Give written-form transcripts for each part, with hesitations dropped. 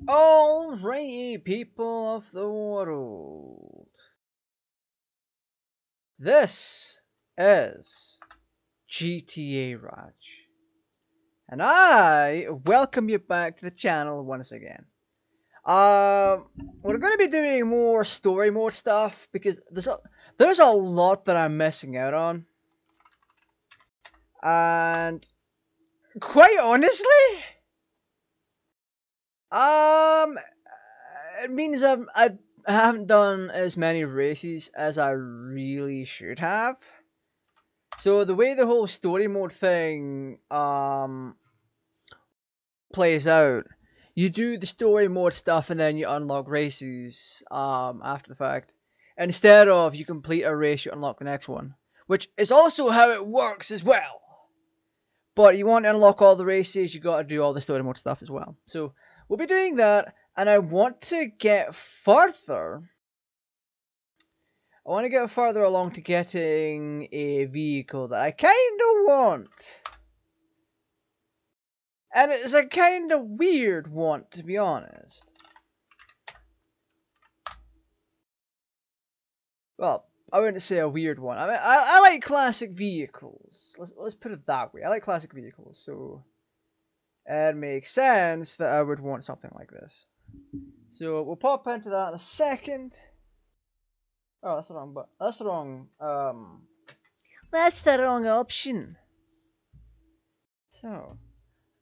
Alrighty, people of the world. This is GTA Raj. And I welcome you back to the channel once again. We're going to be doing more story mode stuff because there's a lot that I'm missing out on. And quite honestly, it means I haven't done as many races as I really should have. So the way the whole story mode thing plays out, you do the story mode stuff and then you unlock races after the fact. Instead of you complete a race, you unlock the next one, which is also how it works as well. But you want to unlock all the races, you got to do all the story mode stuff as well. So we'll be doing that, and I want to get further. I want to get further along to getting a vehicle that I kind of want. And it's a kind of weird want, to be honest. Well, I wouldn't say a weird one. I mean, I like classic vehicles. Let's put it that way. I like classic vehicles, so it makes sense that I would want something like this. So we'll pop into that in a second. Oh, that's the wrong button. That's the wrong option. So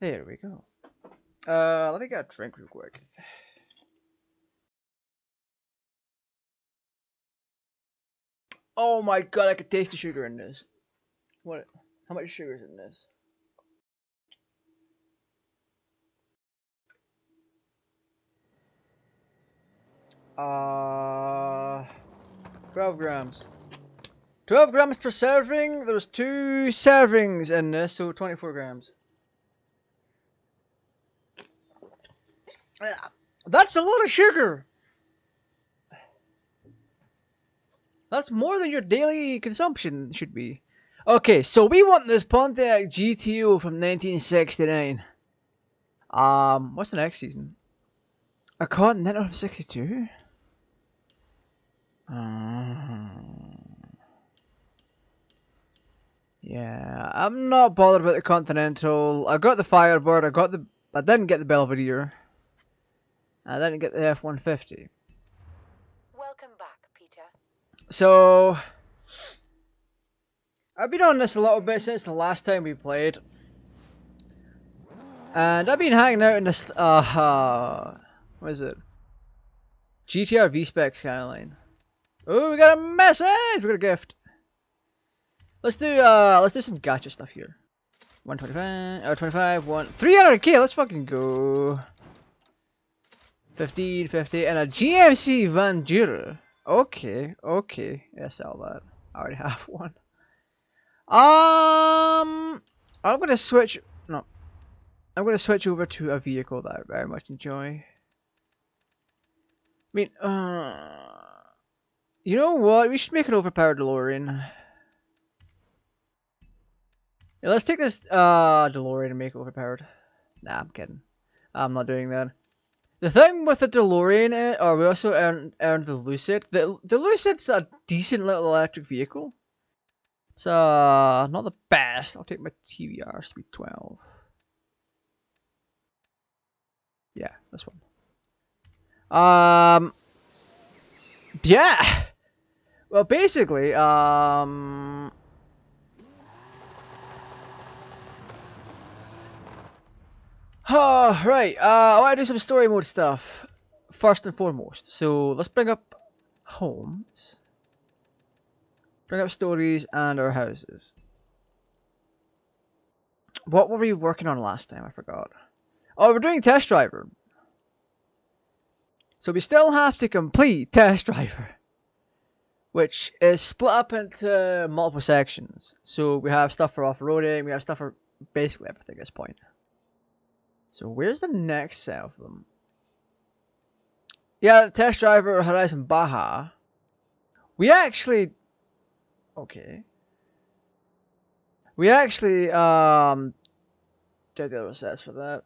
there we go. Let me get a drink real quick. Oh my god, I could taste the sugar in this. What? How much sugar is in this? Uh, 12 grams. 12 grams per serving. There's 2 servings in this, so 24 grams. That's a lot of sugar. That's more than your daily consumption should be. Okay, so we want this Pontiac GTO from 1969. What's the next season? A Continental from 62? Yeah, I'm not bothered about the Continental. I got the Firebird. I didn't get the Belvedere. I didn't get the F-150. Welcome back, Peter. So I've been on this a little bit since the last time we played, and I've been hanging out in this what is it? GTR V-Spec Skyline. Oh, we got a message! We got a gift. Let's do some gacha stuff here. 125, 25, 300k. Let's fucking go. 15, 50, and a GMC Vandura. Okay, okay. Yeah, sell that. I already have one. I'm gonna switch. No, I'm gonna switch over to a vehicle that I very much enjoy. I mean, you know what? We should make an overpowered DeLorean. Yeah, let's take this DeLorean and make it overpowered. Nah, I'm kidding. I'm not doing that. The thing with the DeLorean, we also earned the Lucid. The Lucid's a decent little electric vehicle. It's not the best. I'll take my TVR Speed 12. Yeah, this one. Yeah. Well, basically, oh, right, I want to do some story mode stuff, first and foremost. So, let's bring up homes. Bring up stories and our houses. What were we working on last time? I forgot. Oh, we're doing Test Driver. So we still have to complete Test Driver, which is split up into multiple sections. So we have stuff for off-roading, we have stuff for basically everything at this point. So where's the next set of them? Yeah, the Test Driver Horizon Baja. We actually... Okay. We actually check the other sets for that.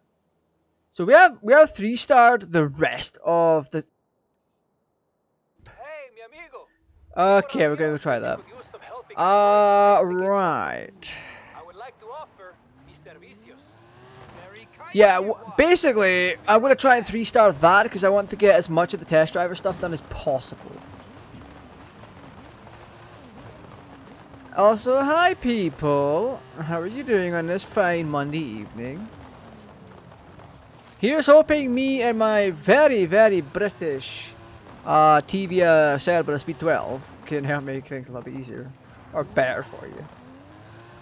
So we have 3-starred the rest of the. Hey, mi amigo. Okay, we're gonna go try that. Could use some help exploring the Mexican Right. I would like to offer mis servicios. Very kind Yeah, of you. basically, I'm gonna try and 3-star that because I want to get as much of the test driver stuff done as possible. Also, hi people! How are you doing on this fine Monday evening? Here's hoping me and my very, very British TV Cerberus B12 can help make things a little bit easier. Or better for you.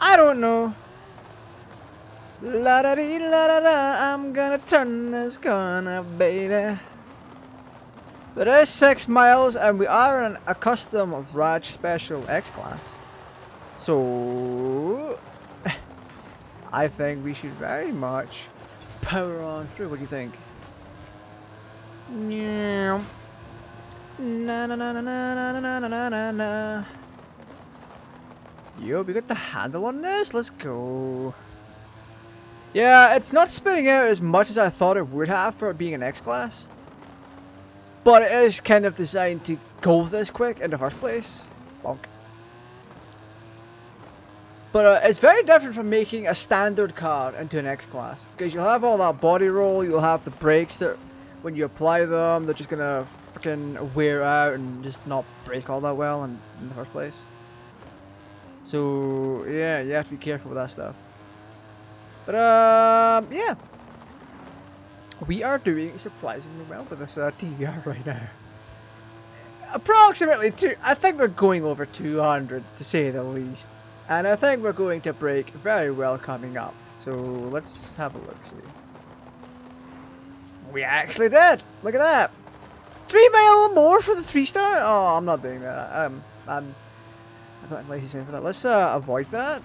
I don't know. La da dee la da da, I'm gonna turn this corner, baby. But it is 6 miles and we are in a custom Raj Special X class. So I think we should very much power on through. What do you think? Yeah. Na na na na na na na na na na. Yo, we got the handle on this. Let's go. Yeah, it's not spitting out as much as I thought it would have for it being an X class, but it is kind of designed to go this quick in the first place. Bonk. But it's very different from making a standard car into an X class, because you'll have all that body roll, you'll have the brakes that when you apply them, they're just gonna freaking wear out and just not brake all that well in the first place. So yeah, you have to be careful with that stuff. But yeah, we are doing surprisingly well with this TVR right now. Approximately I think we're going over 200 to say the least. And I think we're going to break very well coming up. So let's have a look, see. We actually did! Look at that! 3 mile more for the 3-star? Oh, I'm not doing that. I'm not lazy saying for that. Let's avoid that.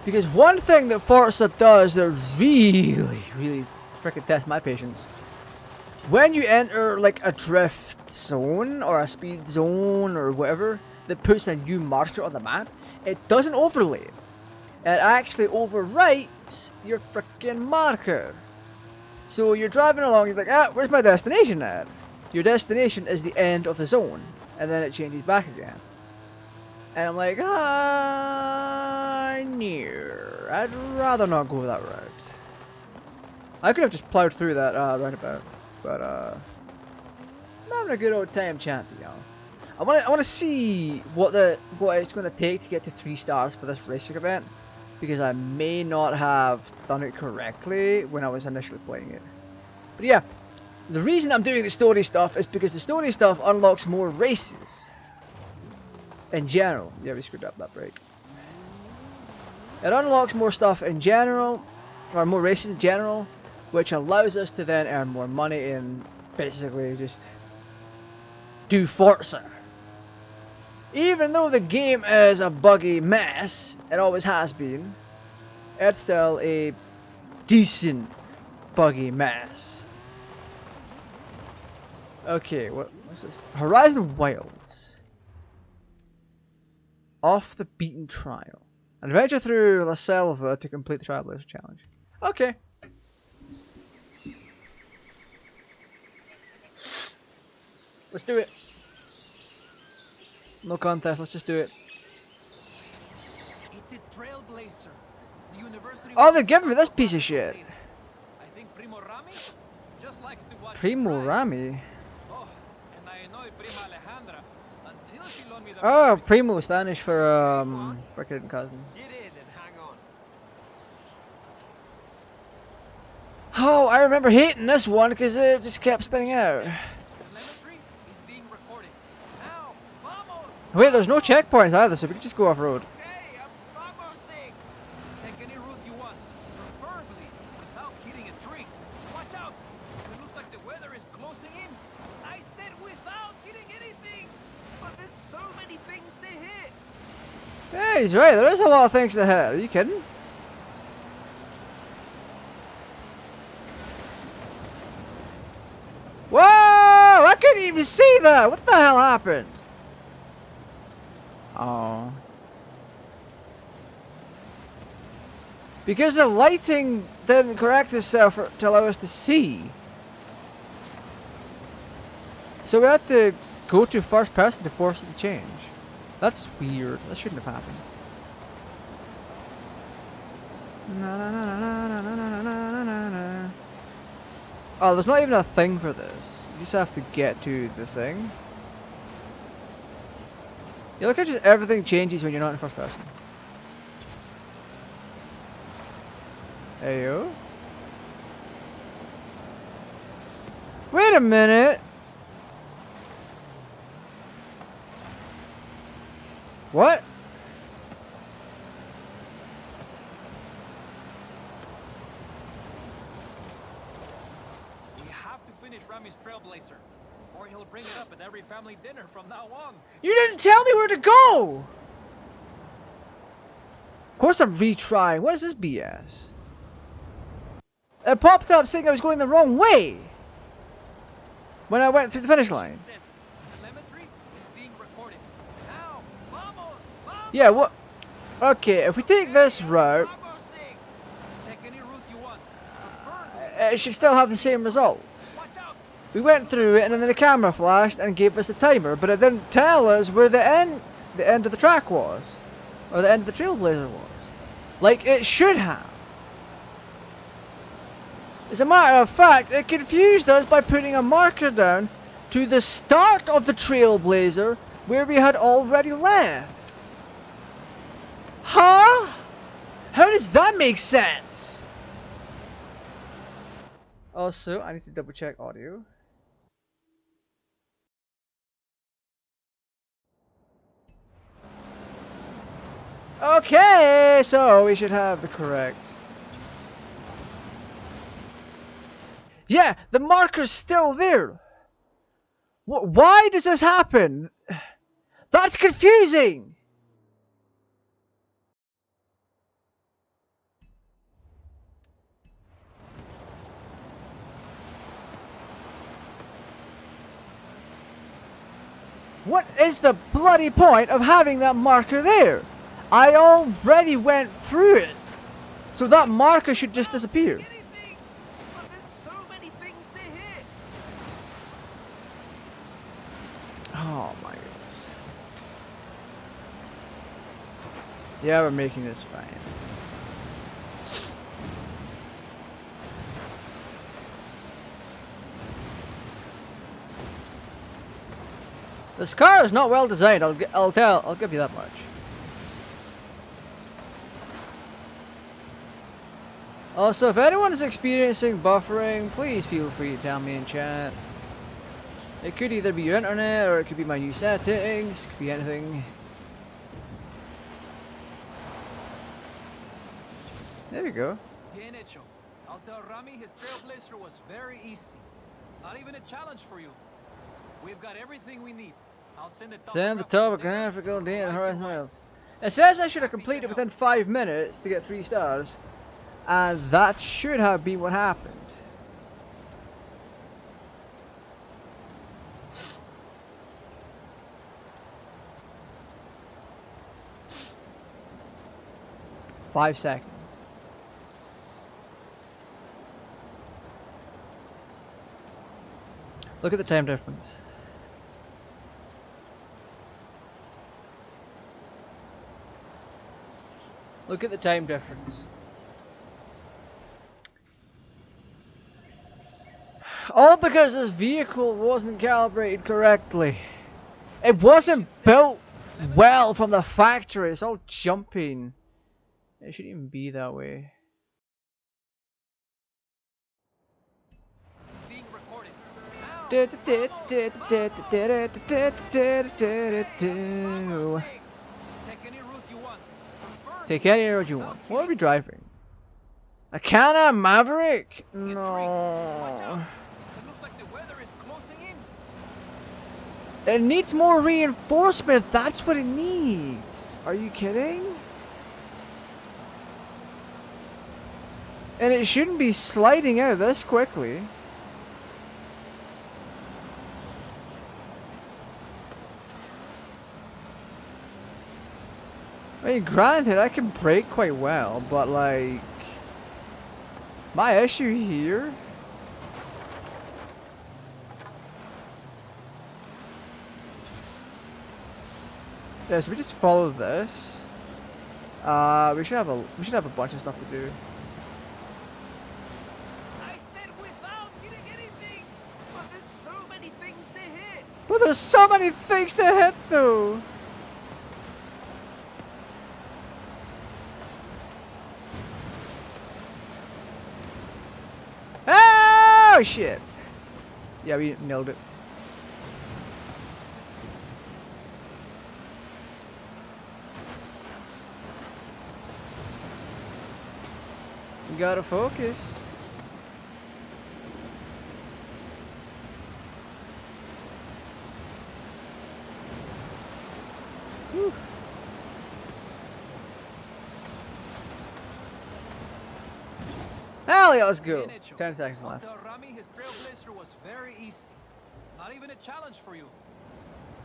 Because one thing that Forza does that really, really freaking tests my patience. When you enter like a drift zone or a speed zone or whatever, that puts a new marker on the map, it doesn't overlay it. It actually overwrites your freaking marker. So you're driving along, you're like, ah, where's my destination at? Your destination is the end of the zone, and then it changes back again. And I'm like, near. I'd rather not go that route. I could have just plowed through that roundabout, but I'm having a good old time chanting, y'all. I want to see what it's going to take to get to 3 stars for this racing event, because I may not have done it correctly when I was initially playing it. But yeah, the reason I'm doing the story stuff is because the story stuff unlocks more races in general. Yeah, we screwed up that break. It unlocks more stuff in general, or more races in general, which allows us to then earn more money and basically just do Forza. Even though the game is a buggy mess, it always has been, it's still a decent buggy mess. Okay, what's this? Horizon Wilds. Off the beaten trial. Adventure through La Selva to complete the Trailblazer challenge. Okay. Let's do it. No contest, let's just do it. It's a trailblazer. The university. Oh, they're giving me this piece of shit. I think Primo Rami just likes to watch Primo me Rami. Oh, and I annoy Prima Alejandra until she loaned me the Oh, Primo, Spanish for freaking cousin. Get in and hang on. Oh, I remember hating this one because it just kept spinning out. Telemetry is being recorded. Now, vamos. Wait, there's no checkpoints either, so we can just go off-road. Okay, I'm vamosing. Take any route you want, preferably without hitting a tree. Watch out. It looks like the weather is closing in. I said without hitting anything. But there's so many things to hit. Yeah, he's right. There is a lot of things to hit. Are you kidding? Whoa! I couldn't even see that! What the hell happened? Oh. Because the lighting didn't correct itself to allow us to see. So we had to go to first person to force it to change. That's weird. That shouldn't have happened. Oh, there's not even a thing for this. You just have to get to the thing. Yeah, look how just everything changes when you're not in first person. Ayo. Wait a minute. What? We have to finish Rami's Trailblazer, or he'll bring it up at every family dinner from now on. You didn't tell me where to go! Of course I'm retrying. What is this BS? It popped up saying I was going the wrong way when I went through the finish line. Telemetry is being recorded. Now, vamos, vamos. Yeah, what? Okay, if we take this route, Take any route you want. it should still have the same result. Watch out. We went through it and then the camera flashed and gave us the timer, but it didn't tell us where the end of the track was. Or the end of the Trailblazer was. Like it should have. As a matter of fact, it confused us by putting a marker down to the start of the Trailblazer where we had already left. Huh? How does that make sense? Also, I need to double check audio. Okay, so we should have the correct. Yeah, the marker's still there. Why does this happen? That's confusing. What is the bloody point of having that marker there? I already went through it. So that marker should just disappear. Anything. But there's so many things to hit. Oh my goodness. Yeah, we're making this fine. This car is not well designed, I'll give you that much. Also, if anyone is experiencing buffering, please feel free to tell me in chat. It could either be your internet, or it could be my new settings, could be anything. There we go. Bien hecho. I'll tell Rami his Trailblazer was very easy. Not even a challenge for you. We've got everything we need. I'll send Send the topographical data horizon miles. It says I should have completed within 5 minutes to get 3 stars. And that should have been what happened. Five seconds. Look at the time difference. Look at the time difference. All because this vehicle wasn't calibrated correctly. It wasn't built well from the factory. It's all jumping. It shouldn't even be that way. It's being recorded. Take any route you want. Take any road you want. What are we driving? A Canna Maverick? No. It looks like the weather is closing in. It needs more reinforcement. That's what it needs. Are you kidding? And it shouldn't be sliding out this quickly. I mean, granted, I can brake quite well, but like... My issue here. Yeah, so we just follow this. We should have a bunch of stuff to do. I said without hitting anything. But there's so many things to hit. But there's so many things to hit though. Oh shit! Yeah, we nailed it. We gotta focus. Whew. Hell yeah, let's go. 10 seconds left. Tell Rami his trailblazer was very easy. Not even a challenge for you.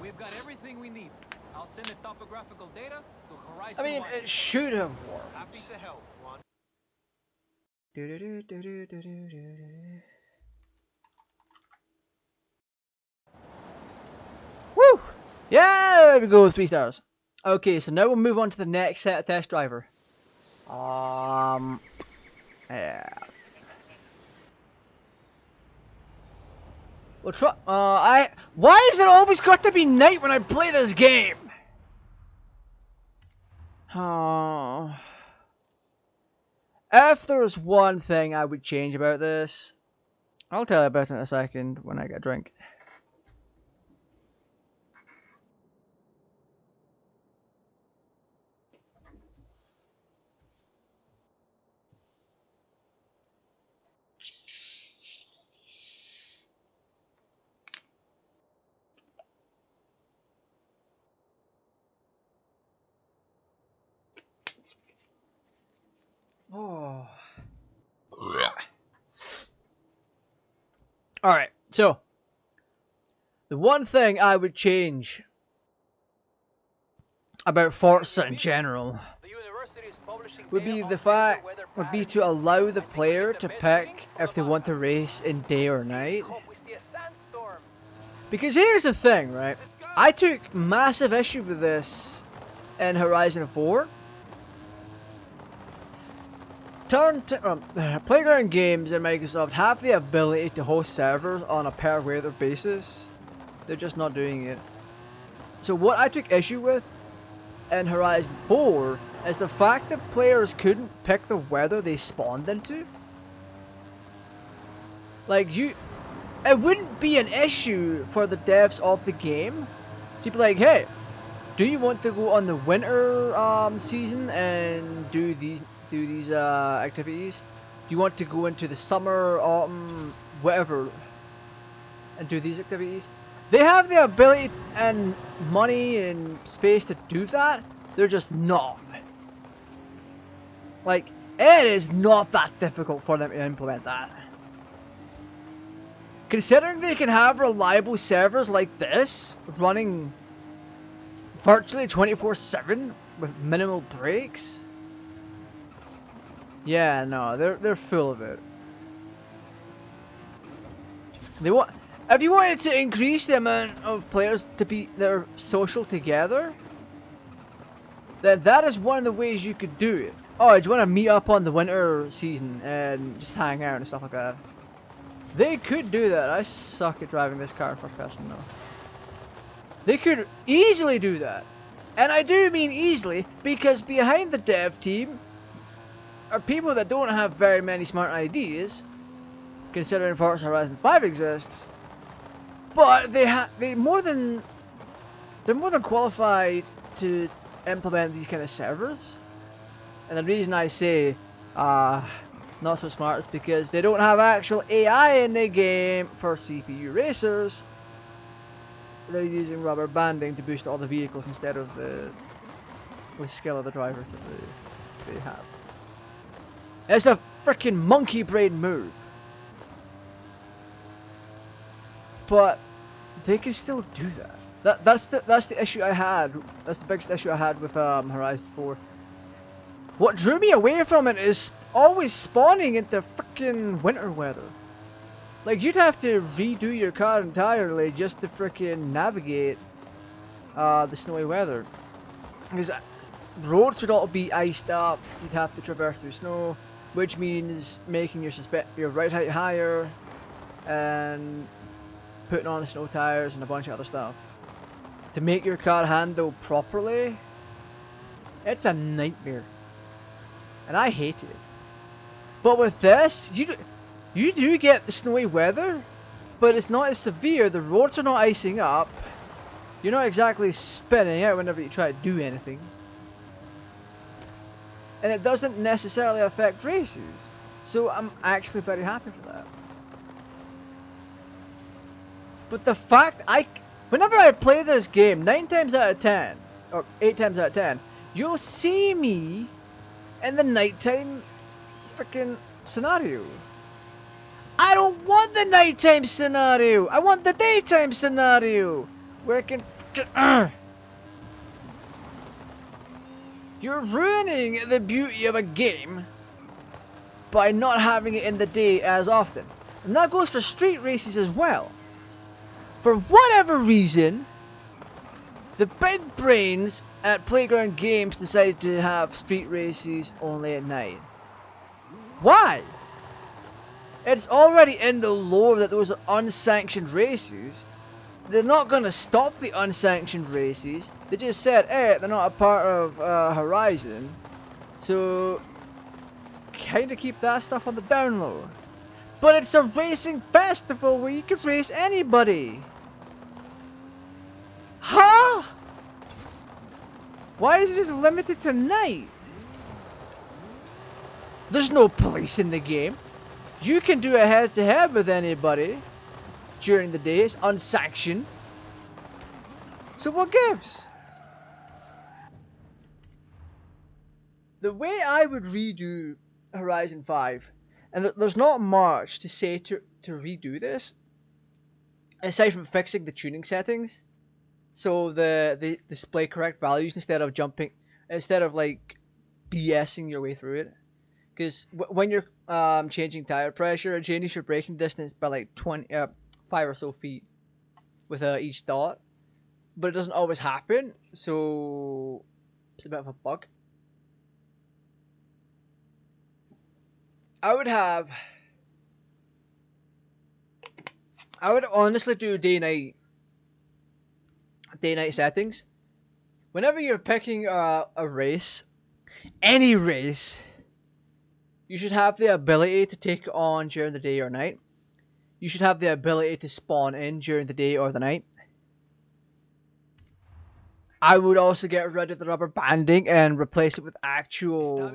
We've got everything we need. I'll send the topographical data to Horizon I mean, 1. it should have worked. Happy to help, Juan. Woo! Yeah, there we go with 3 stars. Okay, so now we'll move on to the next set of test driver. Yeah. We'll try. Why is it always got to be night when I play this game? Oh. If there's one thing I would change about this, I'll tell you about it in a second when I get a drink. Oh. Alright, so the one thing I would change about Forza in general would be to allow the player to pick if they want to race in day or night. Because here's the thing, right? I took massive issue with this in Horizon 4. Playground Games and Microsoft have the ability to host servers on a per weather basis. They're just not doing it. So what I took issue with in Horizon 4 is the fact that players couldn't pick the weather they spawned into. Like, it wouldn't be an issue for the devs of the game to be like, hey, do you want to go on the winter season and do these activities? Do you want to go into the summer, autumn, whatever, and do these activities? They have the ability and money and space to do that. They're just not. Like, it is not that difficult for them to implement that. Considering they can have reliable servers like this running virtually 24/7 with minimal breaks. Yeah, no, they're full of it. If you wanted to increase the amount of players that are social together, then that is one of the ways you could do it. Oh, do you want to meet up on the winter season and just hang out and stuff like that? They could do that. I suck at driving this car in first person though. They could easily do that. And I do mean easily, because behind the dev team are people that don't have very many smart ideas, considering Forza Horizon 5 exists. But they're more than qualified to implement these kind of servers. And the reason I say not so smart is because they don't have actual AI in the game for CPU racers. They're using rubber banding to boost all the vehicles instead of the skill of the drivers that they have. It's a freaking monkey brain move. But they can still do that. That's the issue I had. That's the biggest issue I had with Horizon 4. What drew me away from it is always spawning into freaking winter weather. Like, you'd have to redo your car entirely just to freaking navigate the snowy weather. Because roads would all be iced up, you'd have to traverse through snow, which means making your ride height higher, and putting on the snow tires and a bunch of other stuff. To make your car handle properly, it's a nightmare. And I hate it. But with this, you do get the snowy weather, but it's not as severe. The roads are not icing up. You're not exactly spinning out whenever you try to do anything. And it doesn't necessarily affect races. So I'm actually very happy for that. But the fact whenever I play this game, 9 times out of 10, or 8 times out of 10, you'll see me in the nighttime freaking scenario. I don't want the nighttime scenario. I want the daytime scenario where I can. You're ruining the beauty of a game by not having it in the day as often, and that goes for street races as well. For whatever reason, the big brains at Playground Games decided to have street races only at night. Why? It's already in the lore that those are unsanctioned races. They're not gonna stop the unsanctioned races. They just said, hey, they're not a part of Horizon. So, kinda keep that stuff on the down low. But it's a racing festival where you can race anybody. Huh? Why is it just limited to night? There's no police in the game. You can do a head-to-head with anybody during the day. It's unsanctioned. So what gives? The way I would redo Horizon 5, and there's not much to say to redo this, aside from fixing the tuning settings. So they display correct values instead of like BSing your way through it. Because when you're changing tire pressure, it changes your braking distance by like 5 or so feet with each dot. But it doesn't always happen, so it's a bit of a bug. I would honestly do day-night settings. Whenever you're picking a race, any race, you should have the ability to take it on during the day or night. You should have the ability to spawn in during the day or the night. I would also get rid of the rubber banding and replace it with actual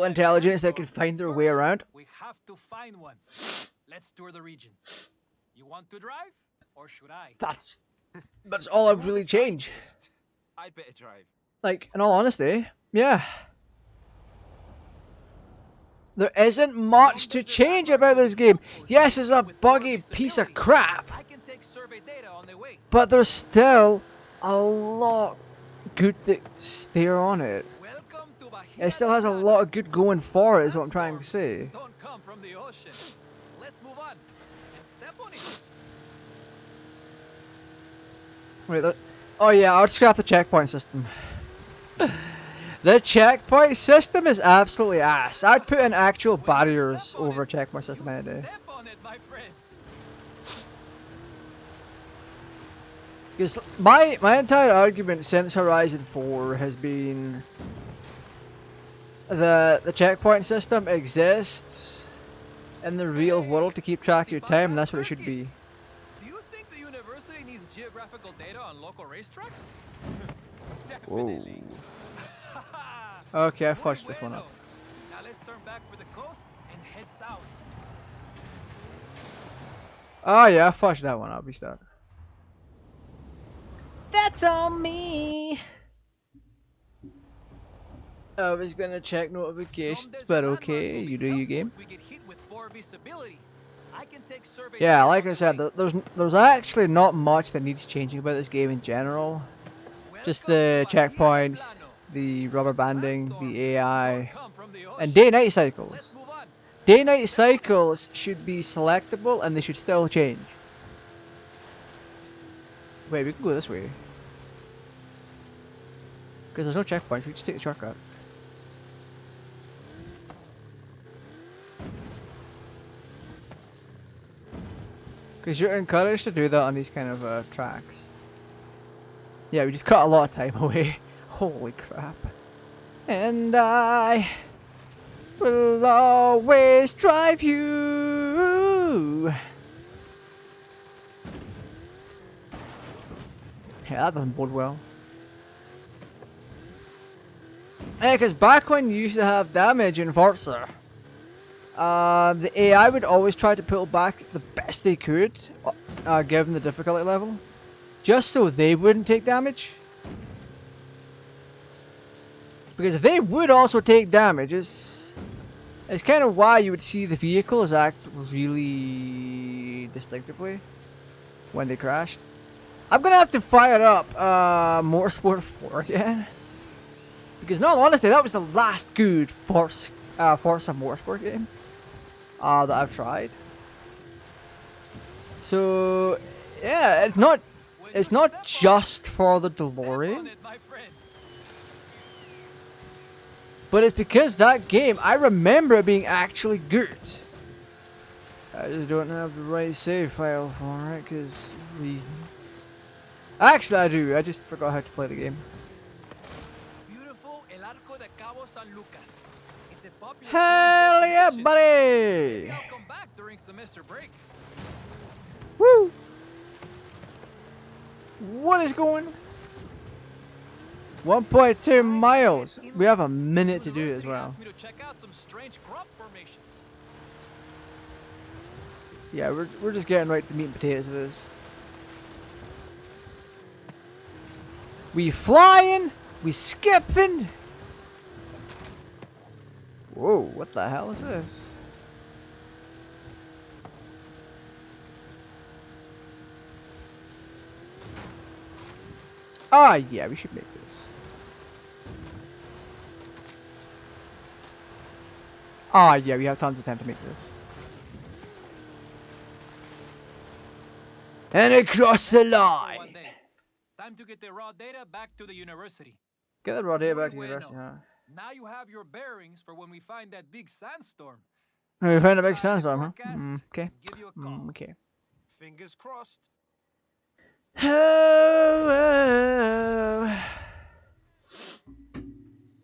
intelligence that can find their way around. We have to find one. Let's tour the region. You want to drive, or should I? That's all I've really changed. I'd better drive. Like, in all honesty, yeah. There isn't much to change about this game. Yes, it's a buggy piece of crap, but there's still a lot good that's there on it. It still has a lot of good going for it, is what I'm trying to say. Don't come from the ocean. Let's move on and step on it. Wait, oh yeah, I'll scrap the checkpoint system. The checkpoint system is absolutely ass. I'd put in actual barriers over a checkpoint system any day. Because my entire argument since Horizon 4 has been the checkpoint system exists in the real world to keep track of your time, and that's what it should be. Do you think the university needs geographical data on local racetracks? Definitely. Okay, I fudged this one up. Now let's turn back for the coast and head south. Oh yeah, I fudged that one up. Restart. That's on me. I was gonna check notifications, but okay, you do your game. Yeah, like I said, there's actually not much that needs changing about this game in general. Just the checkpoints, the rubber banding, Sandstorms the AI, don't come from the and ocean. day-night Let's cycles. move on. Day-night cycles should be selectable and they should still change. Wait, we can go this way. Because there's no checkpoints, we just take the shortcut. Because you're encouraged to do that on these kind of tracks. Yeah, we just cut a lot of time away. Holy crap. And I will always drive you. Yeah, that doesn't bode well. Yeah, because back when you used to have damage in Forza, the AI would always try to pull back the best they could, given the difficulty level, just so they wouldn't take damage. Because they would also take damage. It's kind of why you would see the vehicles act really distinctively when they crashed. I'm gonna have to fire up Motorsport 4 again. Because in all honesty, that was the last good Forza Motorsport game that I've tried. So yeah, it's not just for the DeLorean, but it's because that game, I remember it being actually good. I just don't have the right save file for it because reasons. Actually, I do. I just forgot how to play the game. Beautiful El Arco de Cabo San Lucas. It's a popular Hell yeah, destination. buddy! Maybe I'll come back during semester break. Woo! What is going on? 1.2 miles. We have a minute to do it as University well. asked me to check out some strange crop formations. Yeah, we're just getting right to meat and potatoes of this. We flying, we skipping. Whoa, what the hell is this? Ah, yeah, we should make this. Ah, yeah, we have tons of time to make this. And across the line. One day. Time to get the raw data back to the university. Get the raw data back to Muy university, bueno. huh? Now you have your bearings for when we find that big sandstorm. We found a big Keep an eye on the sandstorm, huh? forecast Okay. and give you a call. Okay. Fingers crossed. Oh,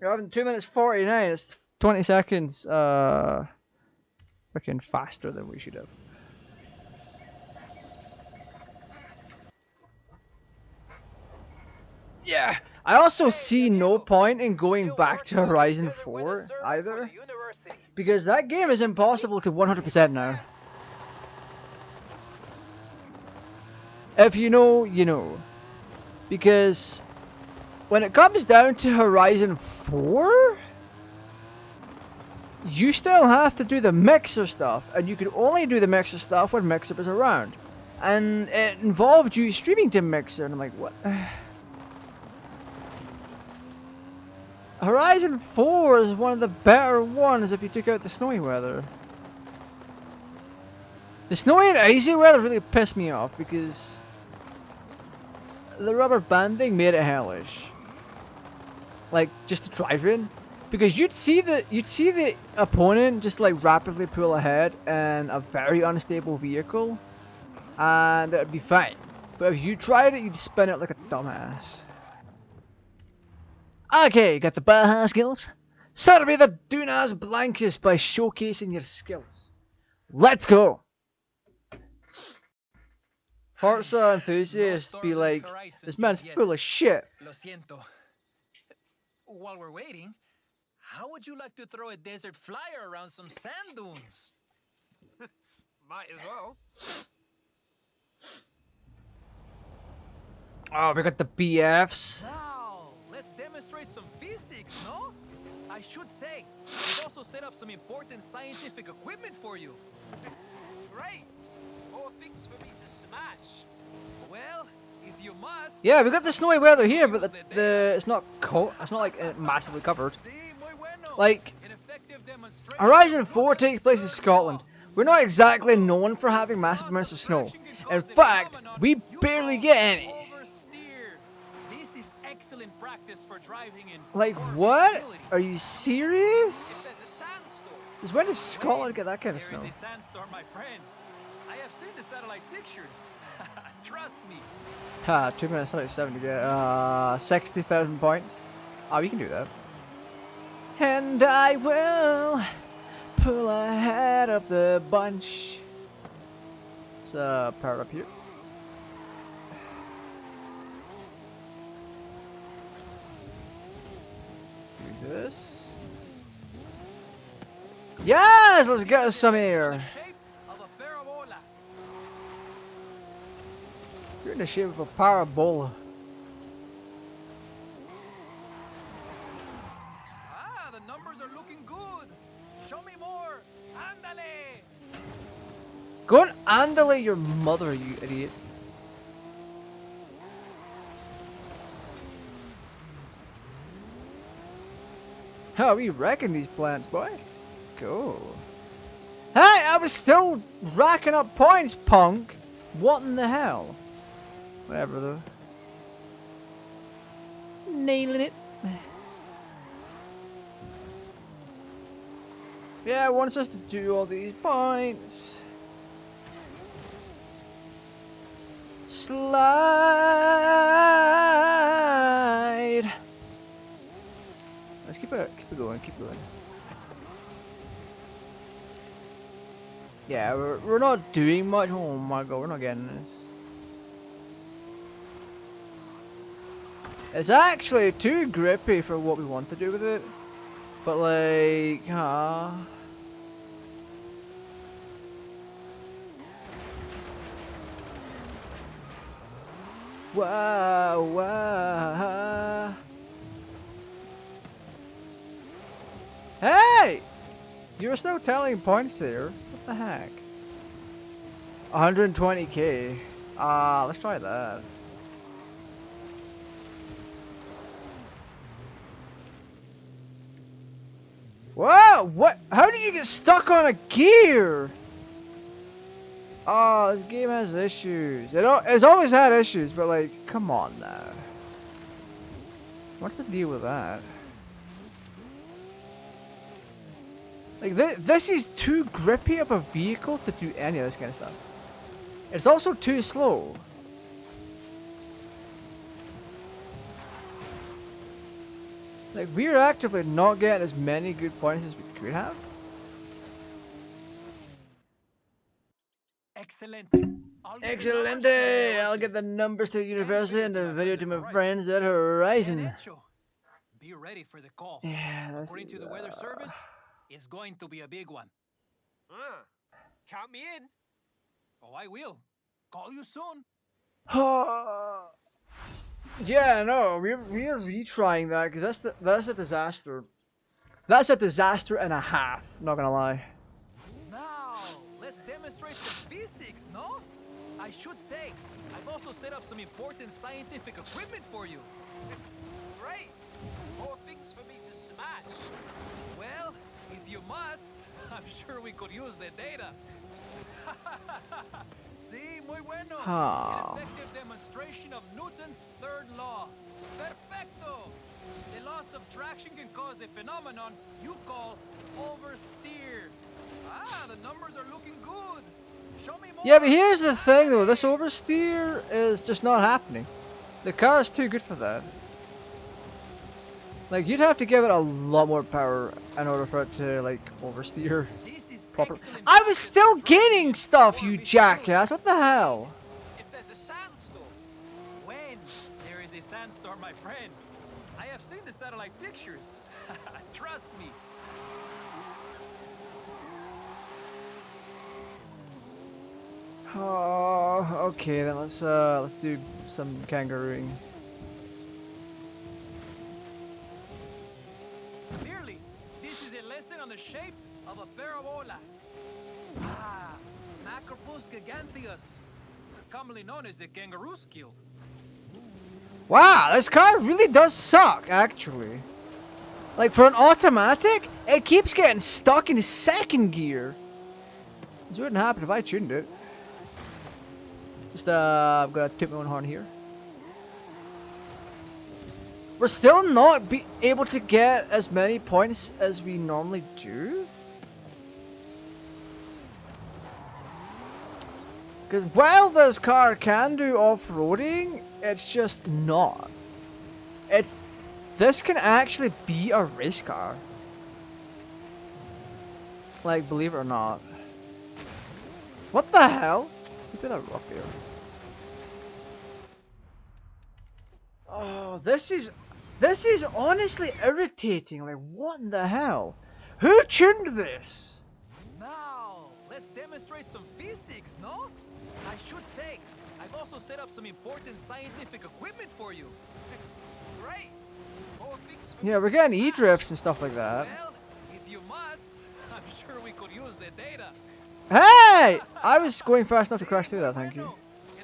You're having 2 minutes 49. It's 20 seconds freaking faster than we should have. Yeah. I also see no point in going back to Horizon 4 either, because that game is impossible to 100% now. If you know, you know. Because when it comes down to Horizon 4, you still have to do the mixer stuff, and you can only do the mixer stuff when Mixer is around. And it involved you streaming to Mixer, and I'm like, what? Horizon 4 is one of the better ones if you took out the snowy weather. The snowy and icy weather really pissed me off because the rubber banding made it hellish. Like, just to drive in. Because you'd see the opponent just like rapidly pull ahead in a very unstable vehicle, and it'd be fine. But if you tried it, you'd spin it like a dumbass. Okay, got the Baja skills. Survey the Dunas Blancas by showcasing your skills. Let's go! Forza enthusiasts be like, this man's full of shit. Lo siento. While we're waiting, how would you like to throw a desert flyer around some sand dunes? Might as well. Oh, we got the BFs. Now, let's demonstrate some physics, no? I should say, we've also set up some important scientific equipment for you. Great. More things for me to smash. Well, if you must, Yeah, we got the snowy weather here, but use the it's not cold. It's not like massively covered. Sí, muy bueno. Like An effective demonstration Horizon of 4 Newton's takes place in third Scotland. law. We're not exactly known for having massive Loss amounts of of snow. traction can In cause a fact, phenomenon we you barely call get any. oversteer. This is excellent practice for driving in Like poor what? visibility. Are you serious? There's a sandstorm. Since when does Scotland get that kind of There snow? is a sandstorm, my friend. I have seen the satellite pictures. Trust me. Ha, 2 minutes 37 to get 60,000 points. Oh, we can do that. And I will pull ahead of the bunch. Let's power up here. Do this. Yes, let's get some air. Shape of a parabola. You're in the shape of a parabola. Ah, the numbers are looking good. Show me more. Ándale. Go and andale your mother, you idiot. How we wrecking these plants, boy? Let's go. Hey, I was still racking up points, punk. What in the hell? Whatever, though. Nailing it. Yeah, it wants us to do all these points. Slide. Let's keep it going, keep going. Yeah, we're not doing much. Oh my god, we're not getting this. It's actually too grippy for what we want to do with it. But like, wow, wow. Hey! You were still telling points there. What the heck? 120k. Let's try that. Whoa! What? How did you get stuck on a gear? Oh, this game has issues. It's always had issues, but like, come on now. What's the deal with that? Like, this is too grippy of a vehicle to do any of this kind of stuff. It's also too slow. Like, we're actively not getting as many good points as we could have. Excelente. I'll get the numbers to the Excelente! I'll university. get the numbers to the university and the video to my Horizon. friends at Bien Horizon. hecho. Be ready for the call. Yeah, that's According to the weather service, it's going to be a big one. Count me in. Oh, I will. Call you soon. Yeah, no, we're retrying that because that's a disaster. That's a disaster and a half. Not gonna lie. Now, let's demonstrate some physics, no? I should say, I've also set up some important scientific equipment for you. Great. More things for me to smash. Well, if you must, I'm sure we could use the data. Sí, muy bueno. Oh. An effective demonstration of Newton's third law. Perfecto. The loss of traction can cause the phenomenon you call oversteer. Ah, the numbers are looking good. Show me more. Yeah, but here's the thing though. This oversteer is just not happening. The car is too good for that. Like, you'd have to give it a lot more power in order for it to like oversteer. Proper. I was still gaining stuff, you jackass! What the hell? If there's a sandstorm. When there is a sandstorm, my friend. I have seen the satellite pictures. Trust me. Oh, okay then let's do some kangarooing. Clearly, this is a lesson on the shape of a parabola. Ah, Macropus giganteus, commonly known as the kangaroo skill. Wow, this car really does suck, actually. Like, for an automatic, it keeps getting stuck in second gear. This wouldn't happen if I tuned it. Just, I've got to tip my own horn here. We're still not able to get as many points as we normally do. Because while this car can do off-roading, it's just not. This can actually be a race car. Like, believe it or not. What the hell? Look at that rock there. Oh, this is honestly irritating. Like, what in the hell? Who tuned this? Now, let's demonstrate some physics, no? I should say, I've also set up some important scientific equipment for you. Great. More things for Yeah, you we're to getting smash. E-drifts and stuff like that. Well, if you must, I'm sure we could use the data. Hey! I was going fast enough to crash through that, thank you.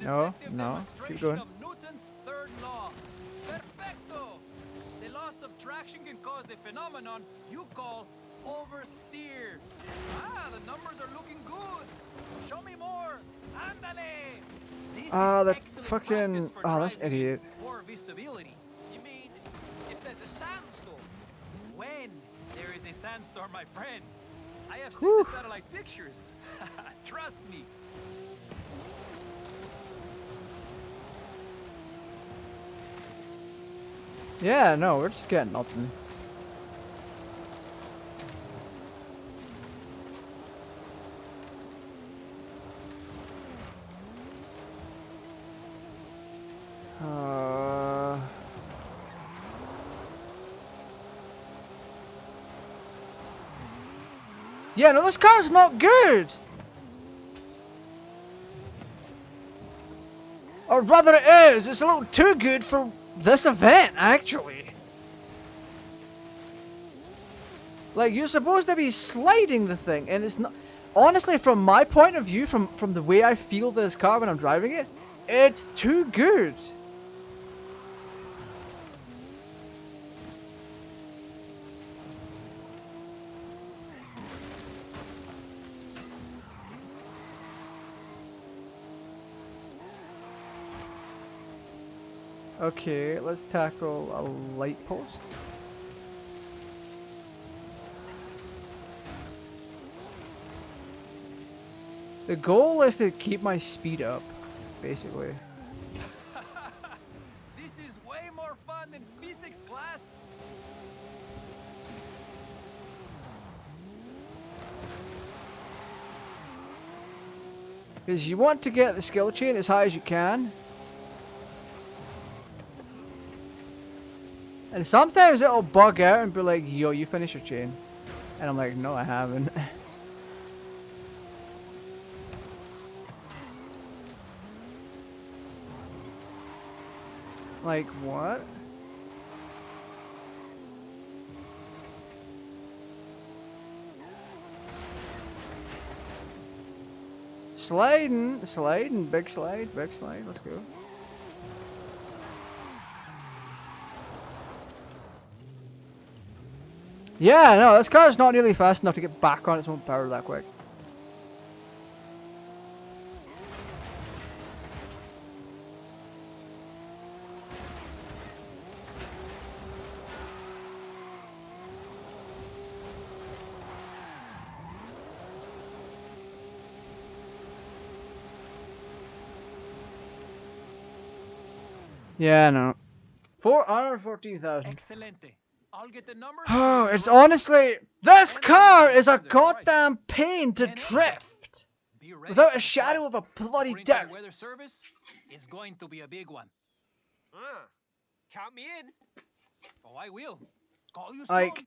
No, no, keep going. Of Newton's third law. Perfecto. The law of subtraction can cause the phenomenon you call oversteer. Ah, the numbers are looking good. Show me more. Ándale. This Ah, is that excellent fucking... practice for Oh, that's driving in idiot. poor visibility. You mean if there's a sandstorm? When there is a sandstorm, my friend. I have seen Whew. the satellite pictures. Trust me. Yeah, no, we're just getting nothing. Yeah, no, this car's not good! Or rather it is, it's a little too good for this event, actually. Like, you're supposed to be sliding the thing, and it's not... Honestly, from my point of view, from the way I feel this car when I'm driving it, it's too good. Okay, let's tackle a light post. The goal is to keep my speed up, basically. This is way more fun than physics class. Because you want to get the skill chain as high as you can. And sometimes it'll bug out and be like, yo, you finish your chain. And I'm like, no, I haven't. Like, what? Sliding, big slide, let's go. Yeah, no, this car's not nearly fast enough to get back on its own power that quick. Yeah, no. 414,000. Excelente. I'll get the numbers. Oh, it's honestly... This car is a goddamn pain to drift! Be ready Without for a the shadow call. of a bloody According to the doubt. weather service, it's going to be a big one. Count me in. Oh, I will. Call you Like, soon.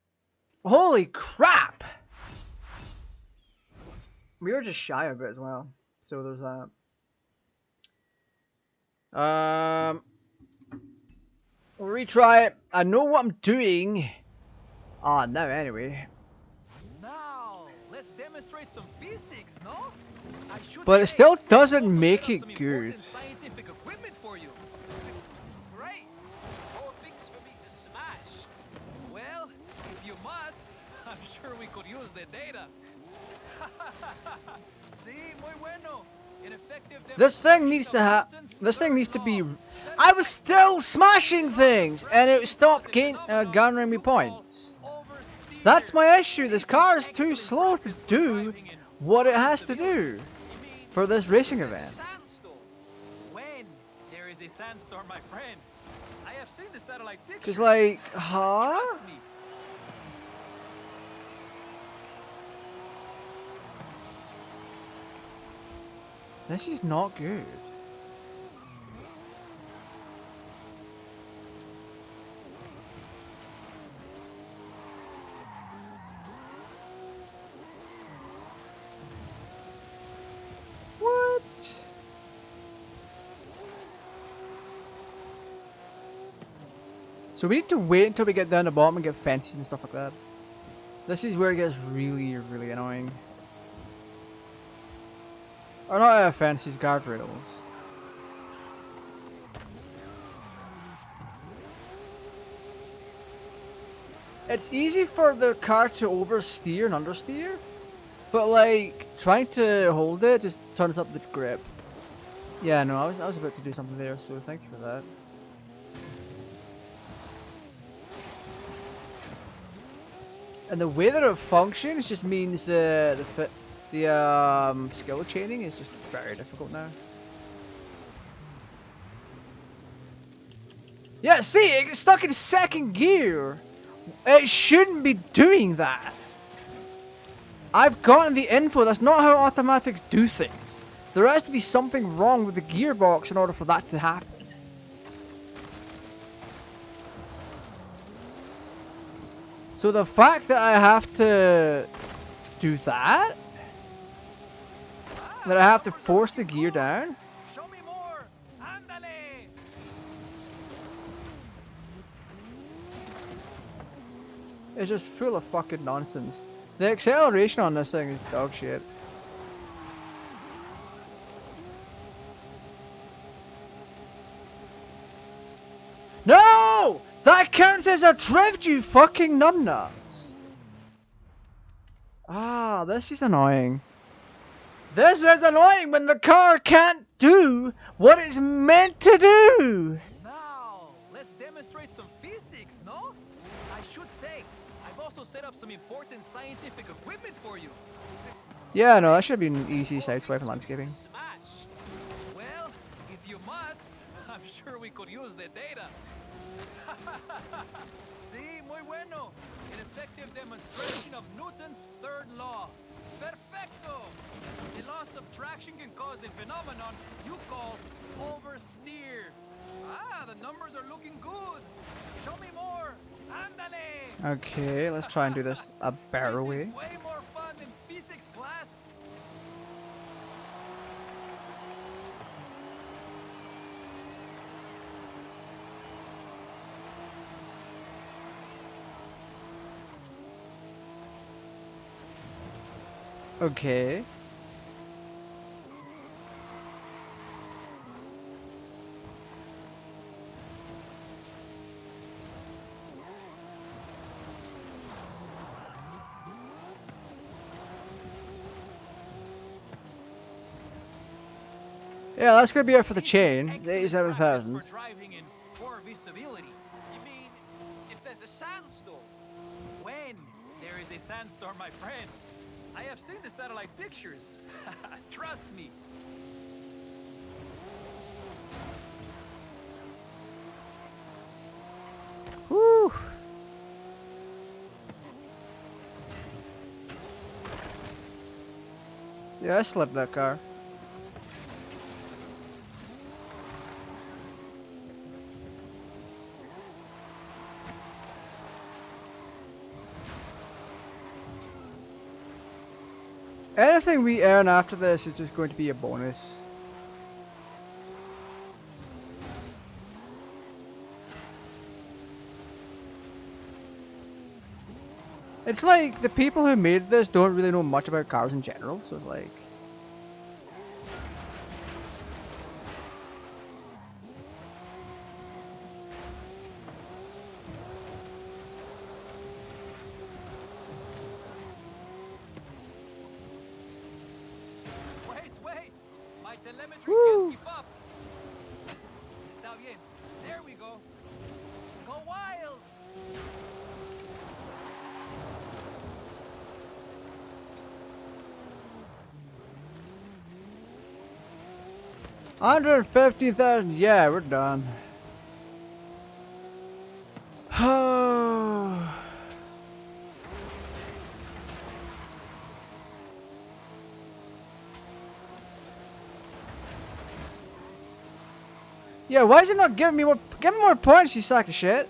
holy crap! We were just shy of it as well. So there's that. We'll retry it. I know what I'm doing. Ah, no, anyway. Now, let's demonstrate some physics, no? I should But it say, still doesn't I've also make set up it some good. important scientific equipment for you. Great. sure we could use the data. Sí, muy bueno. An effective This thing demonstration needs of to have. Newton's This thing third needs to be. law. I was still smashing things, and it stopped Cause a phenomenon garnering me you call points. oversteer. That's my issue. This This is car is too excellent slow to practice for do driving in what it poor has to visibility. do You mean for this racing there's a event. sandstorm? When there is a sandstorm, my friend. I have seen the satellite pictures. Just like, huh? Trust me. This is not good. What? So we need to wait until we get down the bottom and get fences and stuff like that. This is where it gets really, really annoying. Or not fences, guardrails. It's easy for the car to oversteer and understeer, but like trying to hold it just turns up the grip. Yeah, no, I was about to do something there, so thank you for that. And the way that it functions just means the skill chaining is just very difficult now. Yeah, see, it gets stuck in second gear. It shouldn't be doing that. I've gotten the info. That's not how automatics do things. There has to be something wrong with the gearbox in order for that to happen. So the fact that I have to do that I have to force the gear down. Show me more. Ándale. It's just full of fucking nonsense. The acceleration on this thing is dog shit. No! That counts as a drift, you fucking numbnuts! Ah, this is annoying. This is annoying when the car can't do what it's meant to do! Now, let's demonstrate some physics, no? I should say, I've also set up some important scientific equipment for you. Yeah, no, that should be an easy sideswipe in landscaping. Smash. Well, if you must, I'm sure we could use the data. Sí, muy bueno. An effective demonstration of Newton's third law. Perfecto. The law of subtraction can cause the phenomenon you call oversteer. Ah, the numbers are looking good. Show me more. Ándale. Okay, let's try and do this a better way. This is way more fun than physics class. Okay. Yeah, that's gonna be it for the chain. Excellent 87,000. practice for driving in poor visibility. You mean if there's a sandstorm? When there is a sandstorm, my friend. I have seen the satellite pictures. Trust me. Whew. Yeah, I slipped that car. Anything we earn after this is just going to be a bonus. It's like the people who made this don't really know much about cars in general, so it's like... we go. Go wild. 150,000. Yeah, we're done. Yeah, why is it not giving me more? Give me more points, you sack of shit.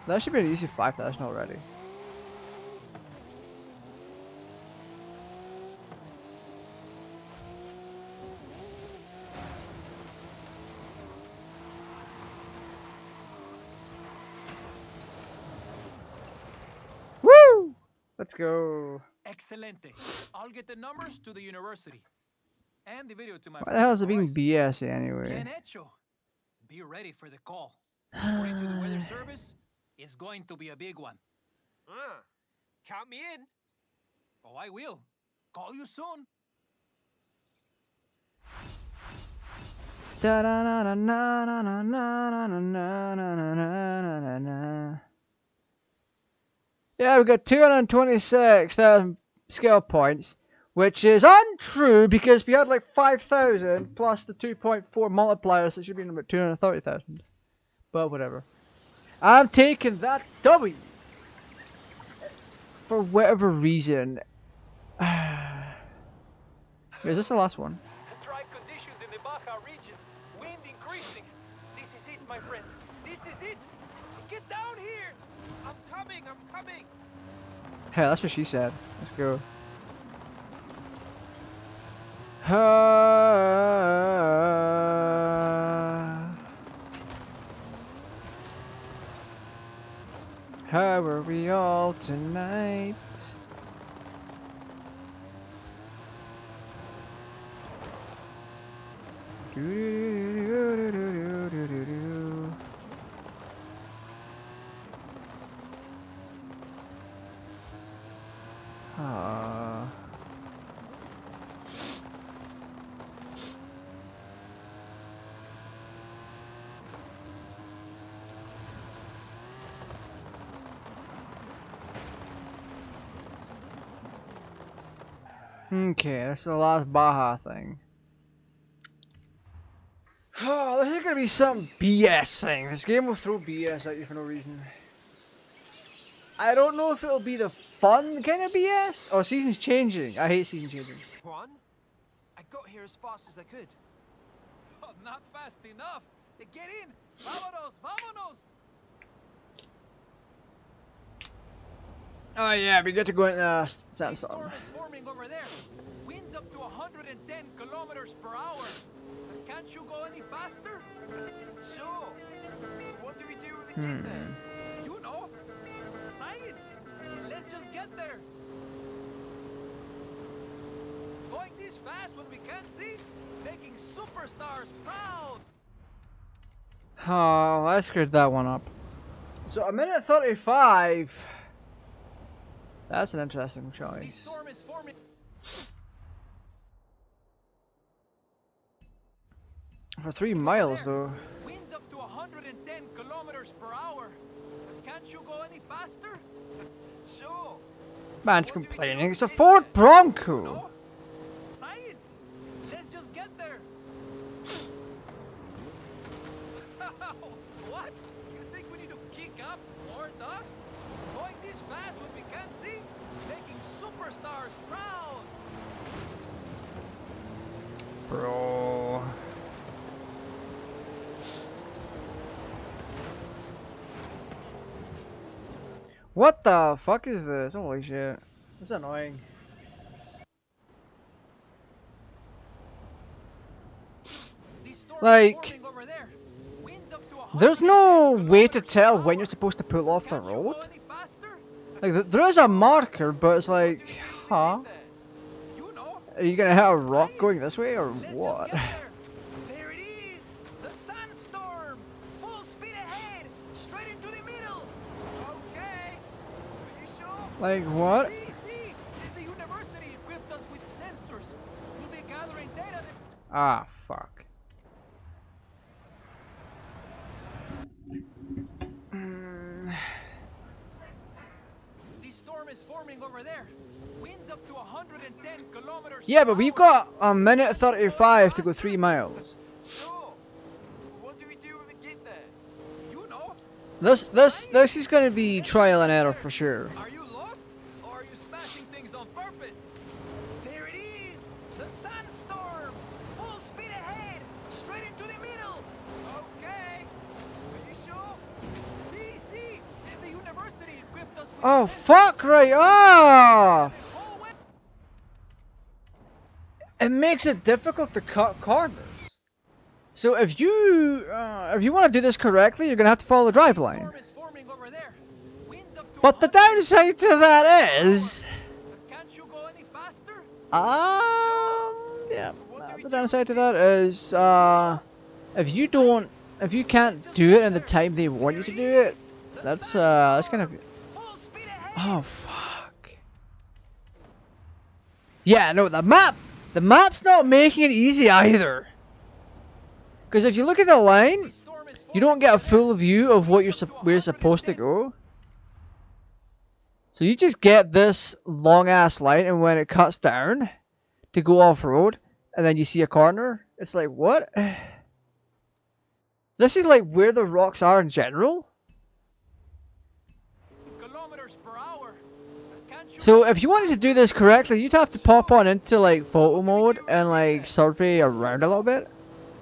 That should be an easy 5,000 already. Woo! Let's go. Excelente. I'll get the numbers to the university. And the video to my Why the hell is it being Horizon. BS anyway? Bien hecho. Be ready for the call. According to the weather service, it's going to be a big one. Count me in. Oh, I will. Call you soon. Da na na na na na na na na na na na na na. Yeah, we got 226,000 skill points, which is untrue because we had like 5,000 plus the 2.4 multipliers, so it should be about 230,000. But whatever. I'm taking that W. For whatever reason. Is this the last one? Dry conditions in the Baja region. Wind increasing. This is it, my friend. This is it. Get down here. I'm coming. I'm coming. Hey, that's what she said. Let's go. How are we all tonight? Okay, that's the last Baja thing. Oh, this is gonna be some BS thing. This game will throw BS at you for no reason. I don't know if it'll be the fun kind of BS. Oh, season's changing. I hate season changing. Juan, I got here as fast as I could. Oh, not fast enough. Get in. Vámonos, vámonos. Oh yeah, we get to go in The sandstorm. storm is forming over there. Winds up to 110 kilometers per hour. Can't you go any faster? Sure. What do we do when we get there? You know, science. Let's just get there. Going this fast when we can't see, making superstars proud. Oh, I screwed that one up. So a minute 35. That's an interesting The choice. storm is forming. For 3 miles though. Winds up to 110 kilometers per hour. Can't you go any faster? Sure. Man's complaining. It's a Ford Bronco. No? Science. Let's just get there. What? You think we need to kick up more dust? Going this fast when we can't see? Making superstars proud. Bro. What the fuck is this? Holy shit. That's annoying. The storm is Like, forming over there. Winds up to there's no 110 way to kilometers tell per when hour. you're supposed to pull off the Can't you road. go any faster? Like, there is a marker, but it's like, huh? You know. Are you gonna hit a rock going this way, or Let's what? just get there. There it is! The sandstorm! Full speed ahead! Straight into the middle! Okay. Are you sure? Like, what? See! The university equipped us with sensors. We'll be gathering data. Ah, fuck. over there. Winds up to 110 kilometers Yeah, per but we've hour. got a minute 35 to go 3 miles. Sure. What do we do when we get there? You know. This is gonna be trial and error for sure. Are you lost? Or are you smashing things on purpose? There it is! The sandstorm! Full speed ahead! Straight into the middle! Okay. Are you sure? See! The university equipped us with Oh sensors. fuck right! Oh! The whole way- It makes it difficult to cut corners. So if you want to do this correctly, you're gonna have to follow the drive line. Storm is forming over there. Winds up to But the 100 downside to that is, Can't you go any faster? yeah, the downside to that is, if you can't do it in the time they want you to do it, that's gonna be. Full speed ahead! Oh fuck. Yeah, no, the map's not making it easy either. Because if you look at the line, you don't get a full view of what where you're supposed to go. So you just get this long ass line, and when it cuts down to go off road, and then you see a corner, it's like, what? This is like where the rocks are in general. Kilometers per hour. Can't you So if you wanted to do this correctly, you'd have to pop on into like photo mode and like survey around a little bit,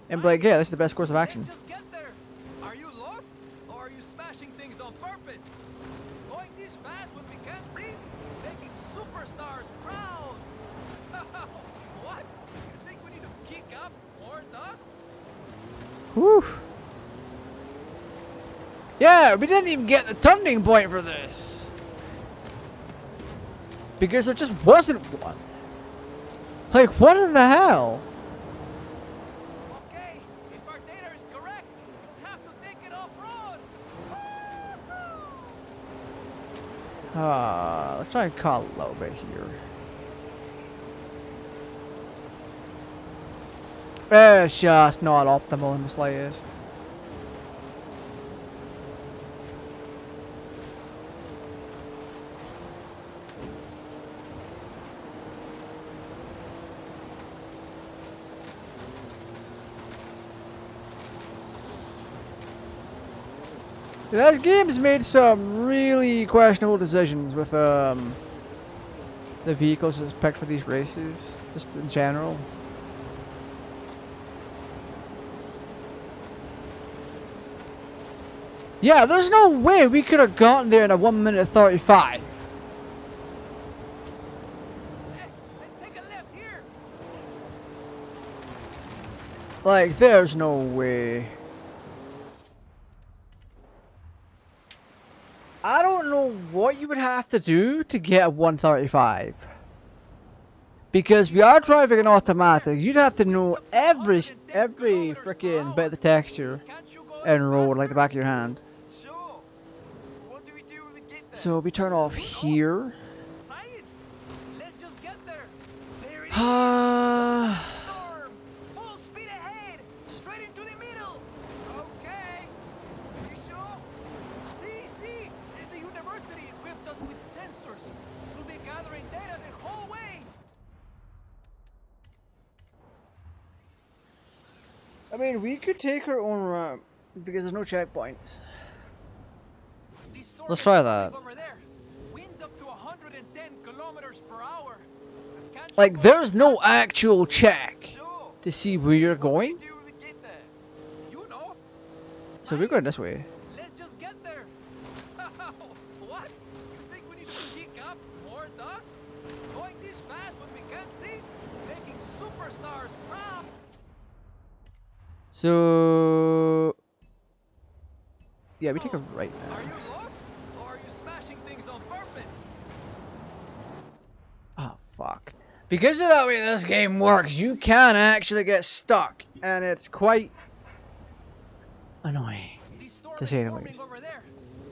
and be like, yeah, this is the best course of action. Let's just get there. Are you lost? Or are you smashing things on purpose? Going this fast when we can't see? Making superstars proud! What? You think we need to kick up more dust? Whew. Yeah, we didn't even get the turning point for this. Because there just wasn't one. Like, what in the hell? Okay, if our data is correct, we'll have to take it off-road! Let's try and cut a little bit here. It's just not optimal in the slightest. This game's made some really questionable decisions with the vehicles it's picked for these races, just in general. Yeah, there's no way we could have gotten there in a 1 minute 35. Hey, take a left here! Like, there's no way. I don't know what you would have to do to get a 135. Because we are driving an automatic, you'd have to know every freaking bit of the texture Can't you go and road like the back of your hand. Sure. What do we do when we get there? So we turn off here. Science! Let's just get there! There it is! Ah. Storm! Full speed ahead! Straight into the middle! Okay. Are you sure? See! The university equipped us with sensors. We'll be gathering data the whole way! I mean, we could take our own route because there's no checkpoints. The storm Let's is try forming that. Over there. Winds up to 110 kilometers per hour. Can't you Like, go there's no faster? actual check Sure. to see where you're going. What do we do when we get there? You know? So we're going this way. Let's just get there. What? You think we need to kick up more dust? Going this fast when we can't see? Making superstars proud. So... yeah, we take a right now. Are you lost? Or are you smashing things on purpose? Oh, fuck. Because of the way this game works, you can actually get stuck. And it's quite annoying. The storm To is say the forming least. over there.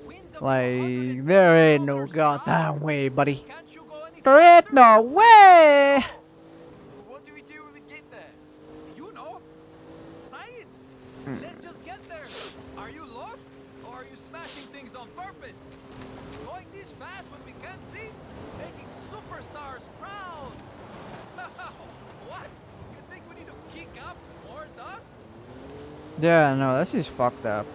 Winds up to Like, 110 there ain't no kilometers per goddamn hour. way, buddy. Can't you go any There ain't no way! What do we do when we get there? You know? Science! Let's just get there. Are you lost? Or are are you smashing things on purpose? Going this fast when we can't see? Making superstars proud! What? You think we need to kick up more dust? Yeah, no, this is fucked up.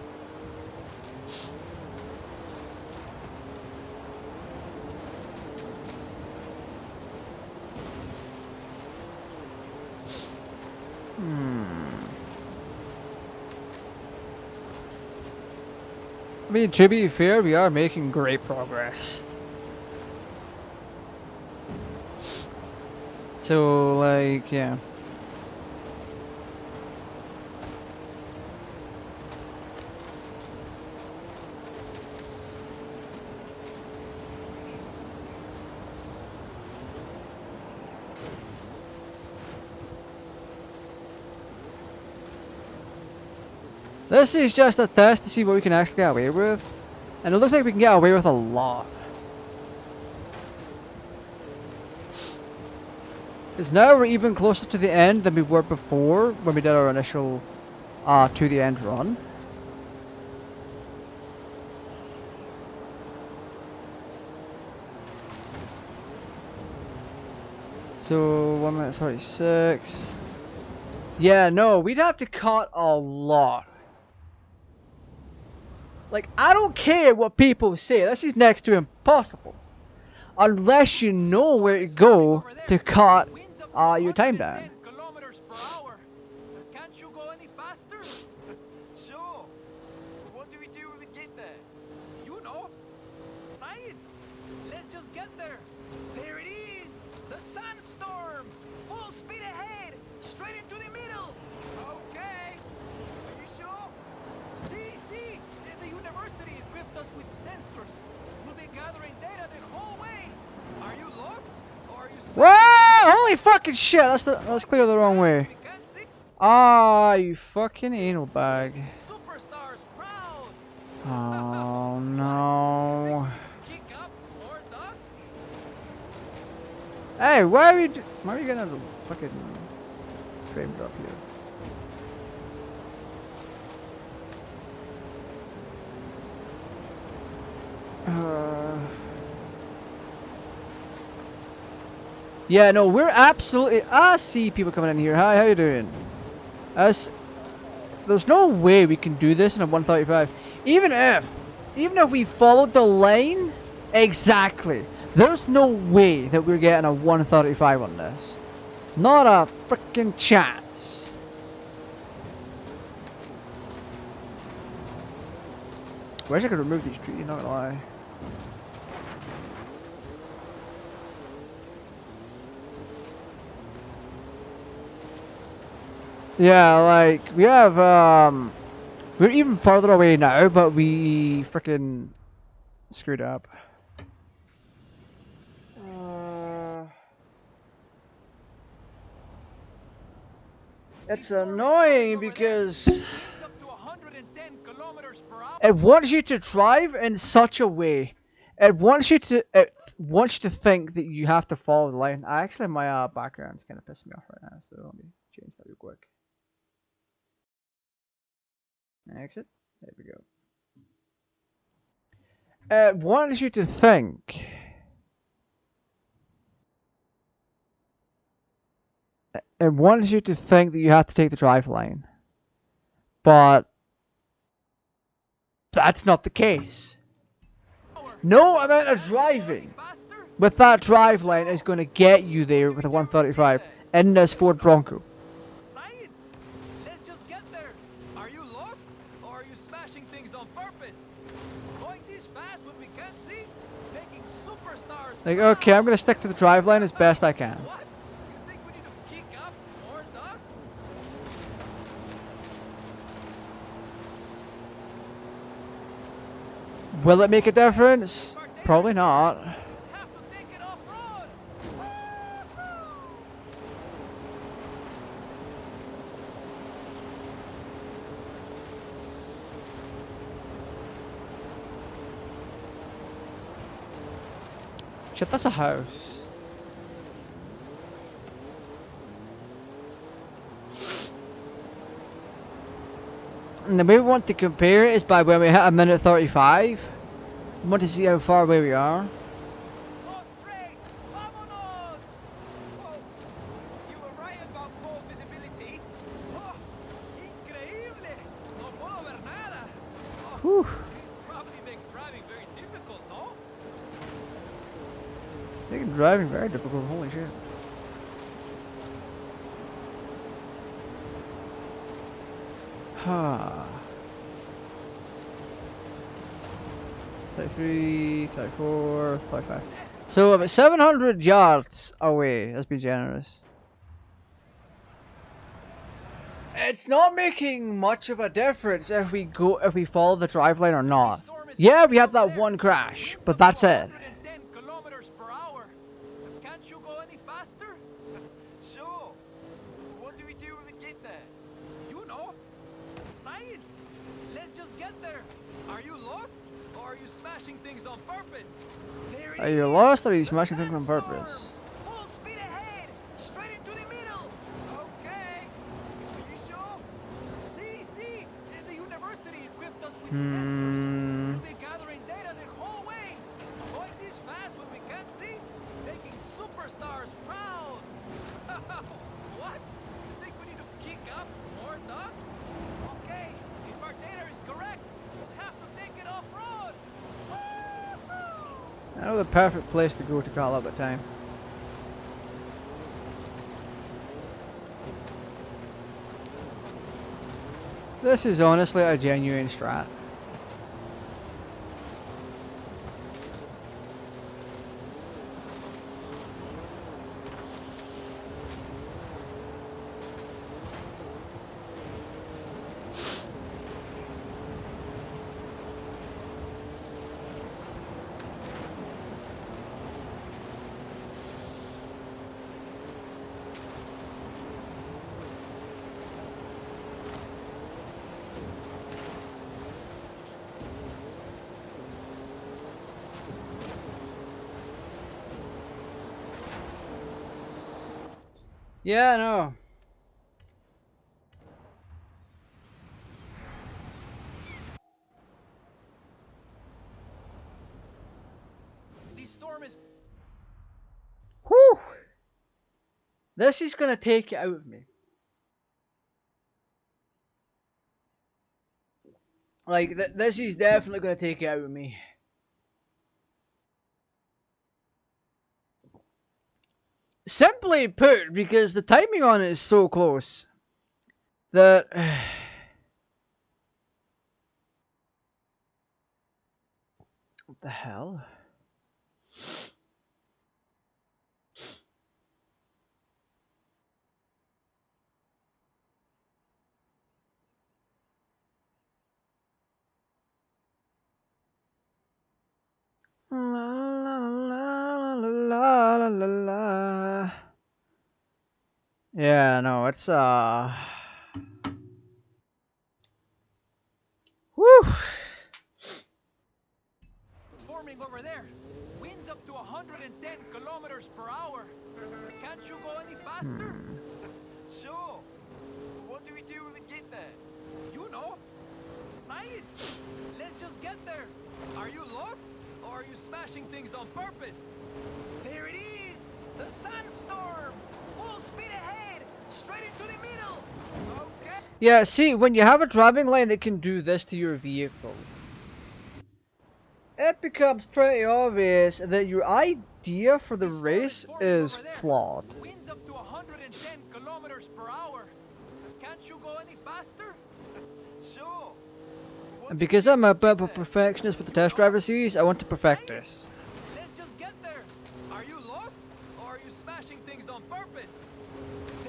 I mean, to be fair, we are making great progress. So, like, yeah. This is just a test to see what we can actually get away with. And it looks like we can get away with a lot. Because now we're even closer to the end than we were before when we did our initial to the end run. So 1 minute 36. Yeah, no, we'd have to cut a lot. Like, I don't care what people say. This is next to impossible. Unless you know where to go to cut your time down. Kilometers per hour. Can't you go any faster? Sure. But what do we do when we get there? You know. Science. Let's just get there. There it is. The sandstorm. Full speed ahead. Straight into the middle. Okay. Are you sure? See. The university equipped us with sensors. We'll be gathering data the whole way. Are you lost? Or are you Whoa! Holy fucking shit! That's clear the wrong way. We can't see. Ah, you fucking anal bag. Superstars proud. Oh no. Kick up more dust. Hey, why are we getting a fucking frame drop here? Yeah, no, we're absolutely. I see people coming in here. Hi, how you doing? There's no way we can do this in a 135. Even if we followed the line exactly, there's no way that we're getting a 135 on this. Not a freaking chance. Wish I could remove these trees. Not gonna lie. Yeah, like, we have, we're even farther away now, but we frickin' screwed up. It's annoying because Winds up to 110 kilometers per hour. it wants you to drive in such a way. It wants you to think that you have to follow the line. Actually, my background's kind of pissing me off right now, so let me change that real quick. Exit. There we go. It wants you to think. It wants you to think that you have to take the drive line. But that's not the case. No amount of driving Faster? with that drive line is going to get you there with a 135 in this Ford Bronco. Science. Let's just get there. Are you lost? Or are you smashing things on purpose? Going this fast when we can't see? Making superstars. Like, okay, I'm going to stick to the drive line as best I can. What? You think we need to kick up more dust? Will it make a difference? Probably not. Have to take it off road. Shit, that's a house. And the way we want to compare it is by when we hit a minute 35. We want to see how far away we are. Go straight! Vámonos! Whoa! You were right about poor visibility. Oh, increíble! No puedo ver nada. Oh, Whew. this probably makes driving very difficult, no? Making driving very difficult, holy shit. Ha. 33, 34, 35. So about 700 yards away, let's be generous. It's not making much of a difference if we follow the drive line or not. Yeah, we have that one crash, but that's it. 110 kilometers per hour. Can't you go any faster? Sure. What do we do when we get there? You know, science. Let's just get there. Are you lost, or are you smashing things on purpose? There it Are you is, lost or are you the smashing things on sandstorm. purpose? Full speed ahead, straight into the middle. Okay. Are you sure? See, the university equipped us with sensors. We'll be gathering data the whole way. Going this fast when we can't see, making superstars proud. What? You think we need to kick up more dust? Okay, if our data is correct, we'll have to take it off-road. I know the perfect place to go to call up at time. This is honestly a genuine strat. Yeah, no. The storm is... Whew. This is gonna take it out of me. Like, this is definitely gonna take it out of me. Simply put, because the timing on it is so close that... What the hell? La la la la la la la la. Yeah, no, it's whew. forming over there. Winds up to 110 kilometers per hour. Can't you go any faster? Sure. What do we do when we get there? You know, science. Let's just get there. Are you lost, or are you smashing things on purpose? There it is, the sandstorm. Full speed ahead, straight into the middle. Okay. Yeah, see, when you have a driving line that can do this to your vehicle, it becomes pretty obvious that your idea for the race is flawed. Winds up to 110 kilometers per hour. Can't you go any faster? Sure. And because I'm a bit of a perfectionist with the test driver series, I want to perfect this. Let's just get there. Are you lost, or are you smashing things on purpose?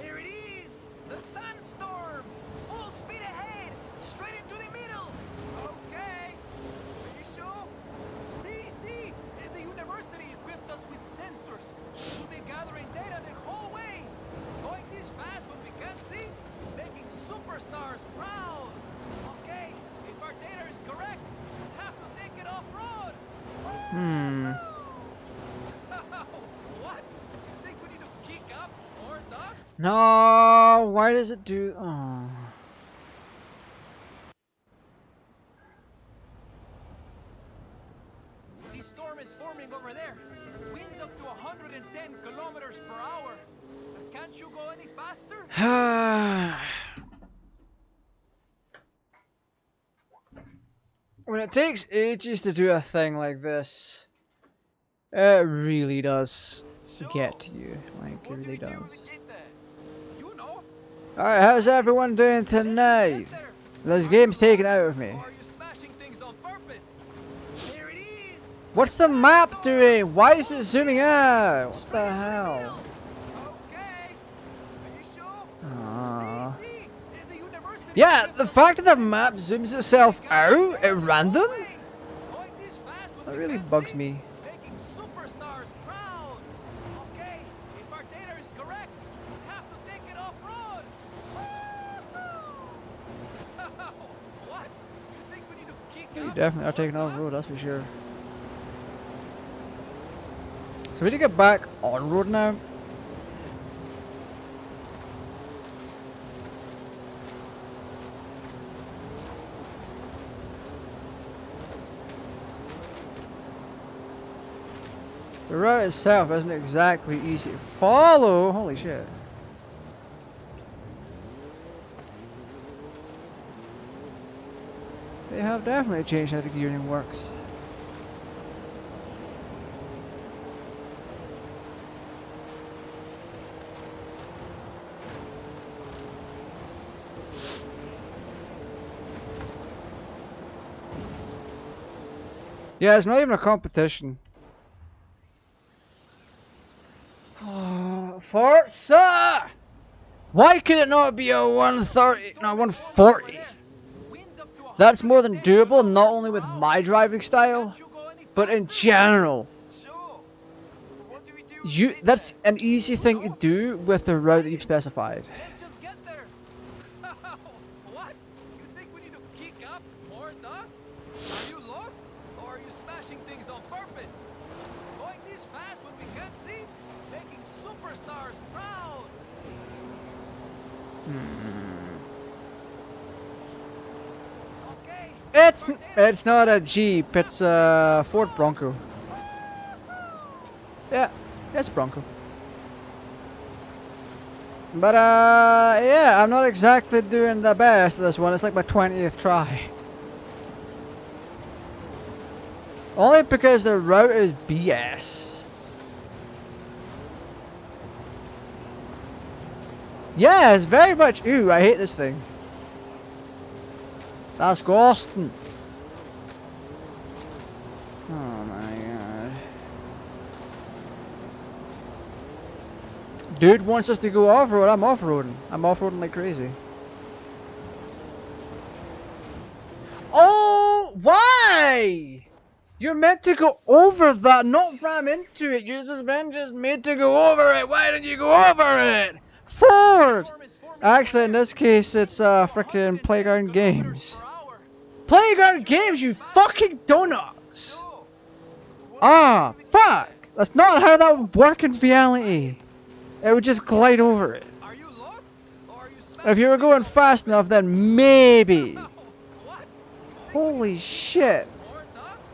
There it is, the sandstorm. Full speed ahead, straight into the middle. Okay. Are you sure? See, the university equipped us with sensors. We'll be gathering data the whole way. Going this fast when we can't see, making superstars proud. Okay, if our data is correct, we'll have to take it off-road. What? You think we need to kick up or not? No, why does it do? Oh. storm is forming over there. Winds up to 110 kilometers per hour. Can't you go any faster? When it takes ages to do a thing like this, it really does get to you. Like, it really does. You know. Alright, how's everyone doing tonight? This game's taken out of me. Or are you smashing things on purpose? There it is. What's the map doing? Why is it zooming out? What the hell? Okay. Are you sure? Aww. See, the university Yeah, the fact that the map zooms itself out at random? going this fast when That we really can't bugs see, me. making superstars proud. Okay, if our data is correct, we have to take it off road. What? You think we need to kick You up definitely are on taking off us? road, that's for sure. So we need to get back on road now. The route itself isn't exactly easy to follow. Holy shit. They have definitely changed how the gearing works. Yeah, it's not even a competition. Forza! Why could it not be a 130, no, 140? That's more than doable, not only with my driving style, but in general. Sure. What do we do? That's an easy thing to do with the route that you've specified. Let's just get there. What? You think we need to kick up more dust? Are you lost? Or are you smashing things on purpose? Going this fast when we can't see? Making superstars proud. Okay. It's not a Jeep, it's a Ford Bronco. Yeah, it's a Bronco. But yeah, I'm not exactly doing the best of this one. It's like my 20th try. Only because the route is BS. Yeah, it's very much, ooh, I hate this thing. That's Goston. Oh my god. Dude wants us to go off-road, I'm off-roading. I'm off-roading like crazy. Oh, why? You're meant to go over that, not ram into it. You're just made to go over it. Why didn't you go over it? Ford! Actually, in this case, it's frickin' Playground Games. Playground Games, you fucking donuts! Ah, fuck! That's not how that would work in reality. It would just glide over it. Are you lost? Or are you If you were going fast enough, then maybe. What? Holy shit. More dust?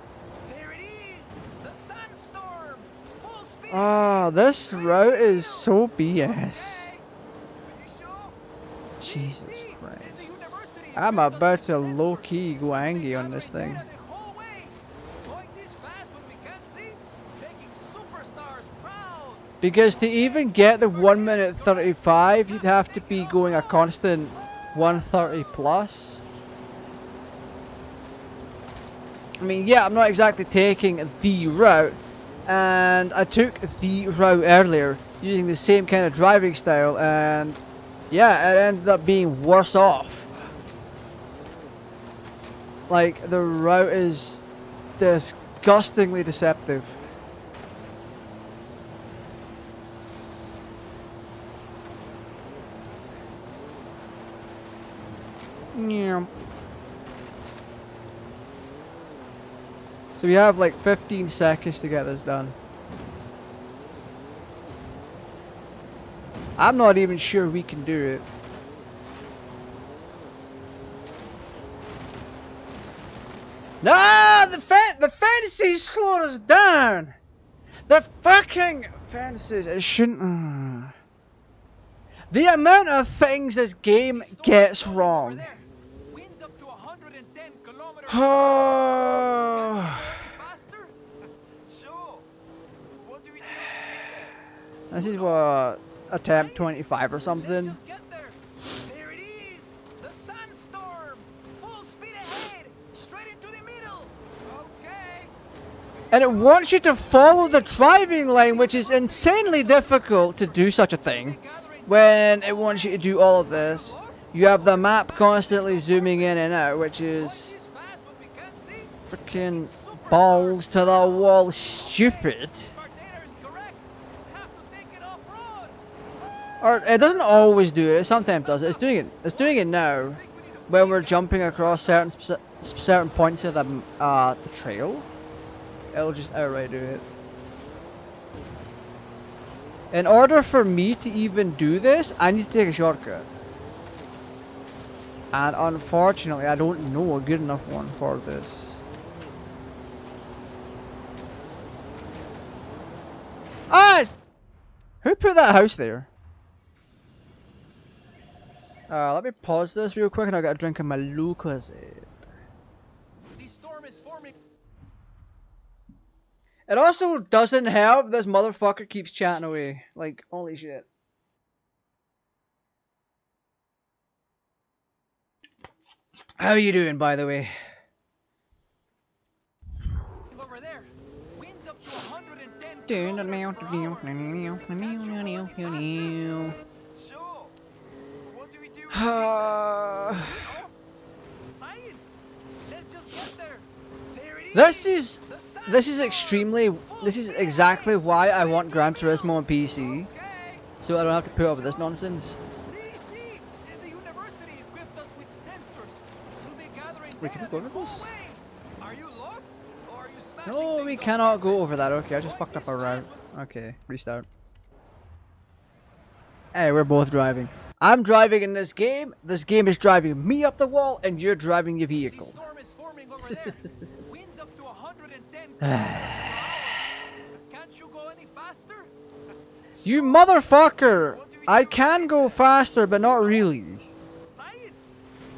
There it is! The sunstorm! Full speed! Ah, this route is so BS. Are you sure? Jesus See, the Christ. university I'm built us about a to sensor. low-key go angry on Got this right thing. there the whole way. Going this fast when we can't see? Making superstars proud! Because to even get the 1 minute 35, you'd have to be going a constant 130 plus. I mean, yeah, I'm not exactly taking the route, and I took the route earlier using the same kind of driving style, and yeah, it ended up being worse off. Like, the route is disgustingly deceptive. Yeah. So we have like 15 seconds to get this done. I'm not even sure we can do it. No, the fences slowed us down. The fucking fences. It shouldn't. The amount of things this game gets wrong. Winds up to 110 kilometers. Oh. Faster? Sure. What do we do when we get there? This is what, attempt 25 or Let's something. just get there. There it is. The sandstorm. Full speed ahead. Straight into the middle. Okay. And it wants you to follow the driving lane, which is insanely difficult to do such a thing. When it wants you to do all of this, you have the map constantly zooming in and out, which is It's fast, but we can't see. freaking balls to the wall stupid. Our data is correct. We'll have to take it off-road. Or it doesn't always do it. It sometimes does it. It's doing it. It's doing it now. When we're jumping across certain points of the trail, it'll just outright do it. In order for me to even do this, I need to take a shortcut. And unfortunately, I don't know a good enough one for this. Ah! Who put that house there? Let me pause this real quick and I got a drink of my Lucozade. The storm is forming. It also doesn't help this motherfucker keeps chatting away. Like, holy shit. How are you doing, by the way? Over there. Winds up to 110 Sure. What do we do? Science. Let's just get there. There it This is. is extremely. This is exactly why I want Gran Turismo on PC, Okay. so I don't have to put up with this nonsense. See. The university equipped us with sensors. We'll be gathering We can data go the over whole this? way. Are you lost? Or are you smashing No, we things on cannot go purpose? over that. Okay, I just fucked up a route. Okay, restart. Hey, we're both driving. I'm driving in this game. This game is driving me up the wall, and you're driving your The vehicle. storm is forming over there. Winds up to 110 kilometers per hour. Can't you go any faster? You motherfucker! I can go faster, but not really. Science.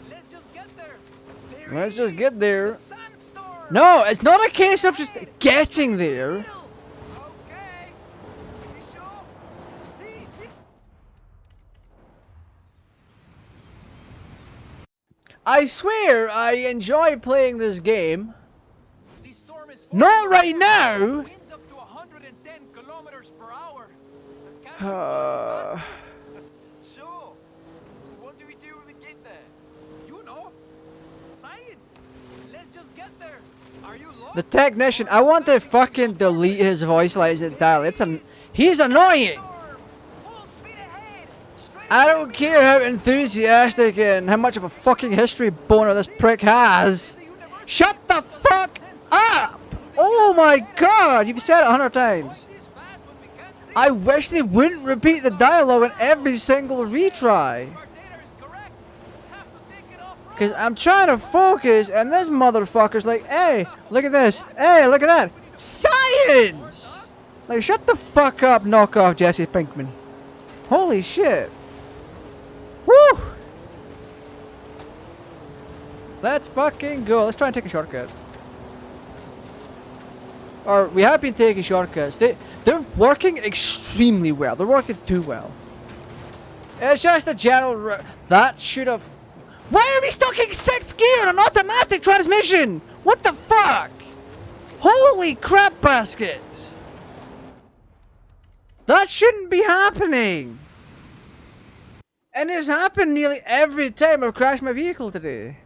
Let's just get there. There Let's it just is, get there. the sandstorm. No, it's not a case of just getting there. Okay. You sure? See. I swear I enjoy playing this game. The storm is Not forming right over now. there. Winds up to 110 kilometers per hour. Can't you go any faster? Sure. What do we do when we get there? You know. Science. Let's just get there. Are you lost? The technician, I want to fucking delete his voice like it's dial. He's annoying. Full speed ahead. Straight I into don't the care how enthusiastic and how much of a fucking history boner this prick has. university. Shut the fuck up! Oh my god, you've said it 100 times. This fast, but we can't see. I wish they wouldn't repeat the dialogue in every single retry. Our data is correct. We'll have to take it off-road. Cause I'm trying to focus and this motherfucker's like, hey, look at this. Hey, look at that. Science! Like, shut the fuck up, knock off Jesse Pinkman. Holy shit. Woo! Let's fucking go. Let's try and take a shortcut. Or we have been taking shortcuts. They're working extremely well. They're working too well. It's just a general. That should have. Why are we stuck in 6th gear on an automatic transmission? What the fuck? Holy crap baskets! That shouldn't be happening. And it's happened nearly every time I've crashed my vehicle today.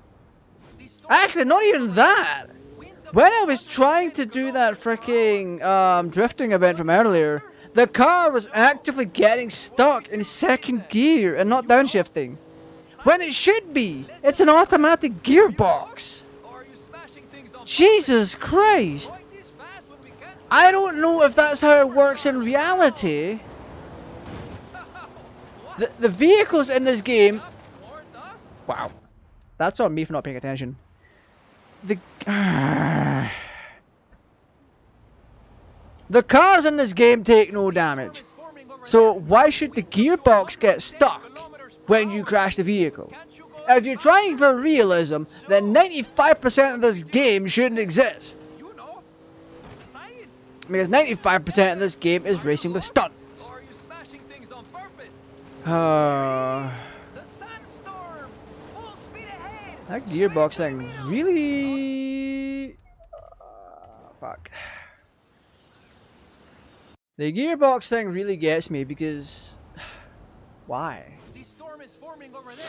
The storm Actually, not even that. winds up When to I was trying to do that freaking drifting event from earlier, the car was actively getting stuck in 2nd gear and not downshifting. When it should be! It's an automatic gearbox! Or are you smashing things on Jesus Christ! Going this fast, but we can't see. I don't know if that's how it works in reality. The vehicles in this game... More dust? Wow. That's on me for not paying attention. the cars in this game take no damage. So why should the gearbox get stuck when you crash the vehicle? If you're trying for realism, then 95% of this game shouldn't exist. Because 95% of this game is racing with stunts. That gearbox thing really... fuck. The gearbox thing really gets me because... why? The storm is forming over there.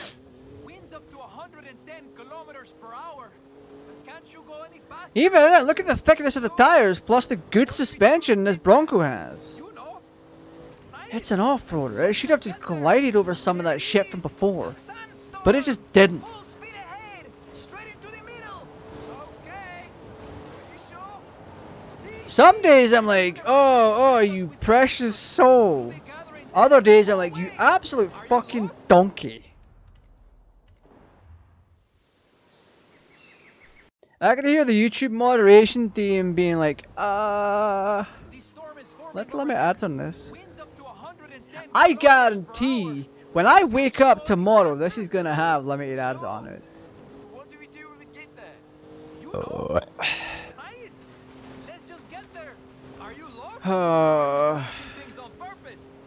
Winds up to 110 kilometers per hour. But can't you go any faster? Even then, look at the thickness of the tires, plus the good suspension this Bronco has. You know, It's an off-roader. It should have just glided over some of that shit from before. But it just didn't. full speed ahead, straight into the middle. Okay. Are you sure? See? Some days I'm like, oh, you precious soul. Other days I'm like, you absolute fucking donkey. I can hear the YouTube moderation team being like, The storm is forming let's over limit there. ads on this. Winds up to 110 I kilometers per hour. guarantee when I wake up tomorrow, this is gonna have limited ads on it. What do we do when we get there? You know, science. Let's just get there. Are you lost? Things on purpose.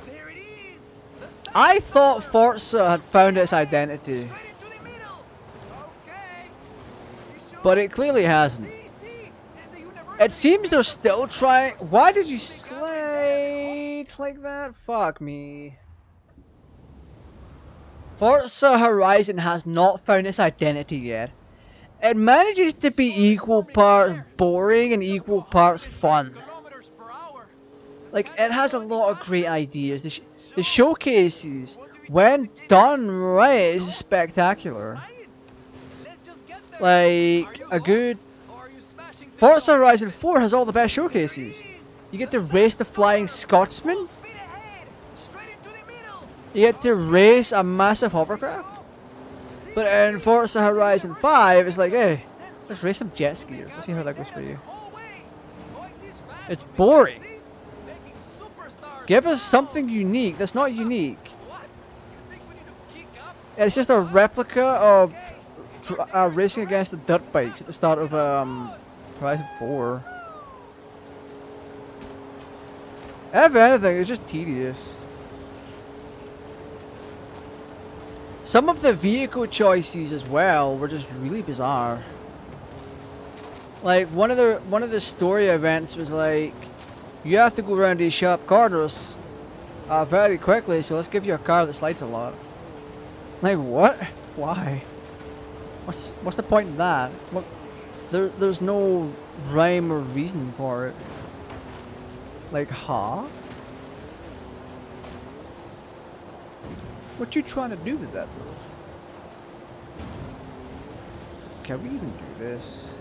There it is. The I thought Forza had found its identity, straight into the middle. Okay. Are you sure? but it clearly hasn't. See. And the universe. It seems they're still trying. Why did you slide like that? Fuck me. Forza Horizon has not found its identity yet. It manages to be equal parts boring and equal parts fun. Kilometers per hour. Like, it has a lot of great ideas. The showcases, when done right, is spectacular. Science. Let's just get there. Like, a good... Or are you smashing things Forza on Horizon 4 has all the best showcases. You get to race the Flying Scotsman. speed ahead, straight into the middle. You get to race a massive hovercraft. But in Forza Horizon 5, it's like, hey, let's race some jet skiers. Let's see how that goes for you. It's boring. Give us something unique that's not unique. It's just a replica of racing against the dirt bikes at the start of Horizon 4. If anything, it's just tedious. Some of the vehicle choices as well were just really bizarre. Like one of the story events was like, you have to go around these sharp corners very quickly, so let's give you a car that slides a lot. Like what? Why? What's the point in that? What? There's no rhyme or reason for it. Like, huh? What you trying to do with that, though? Can we even do this?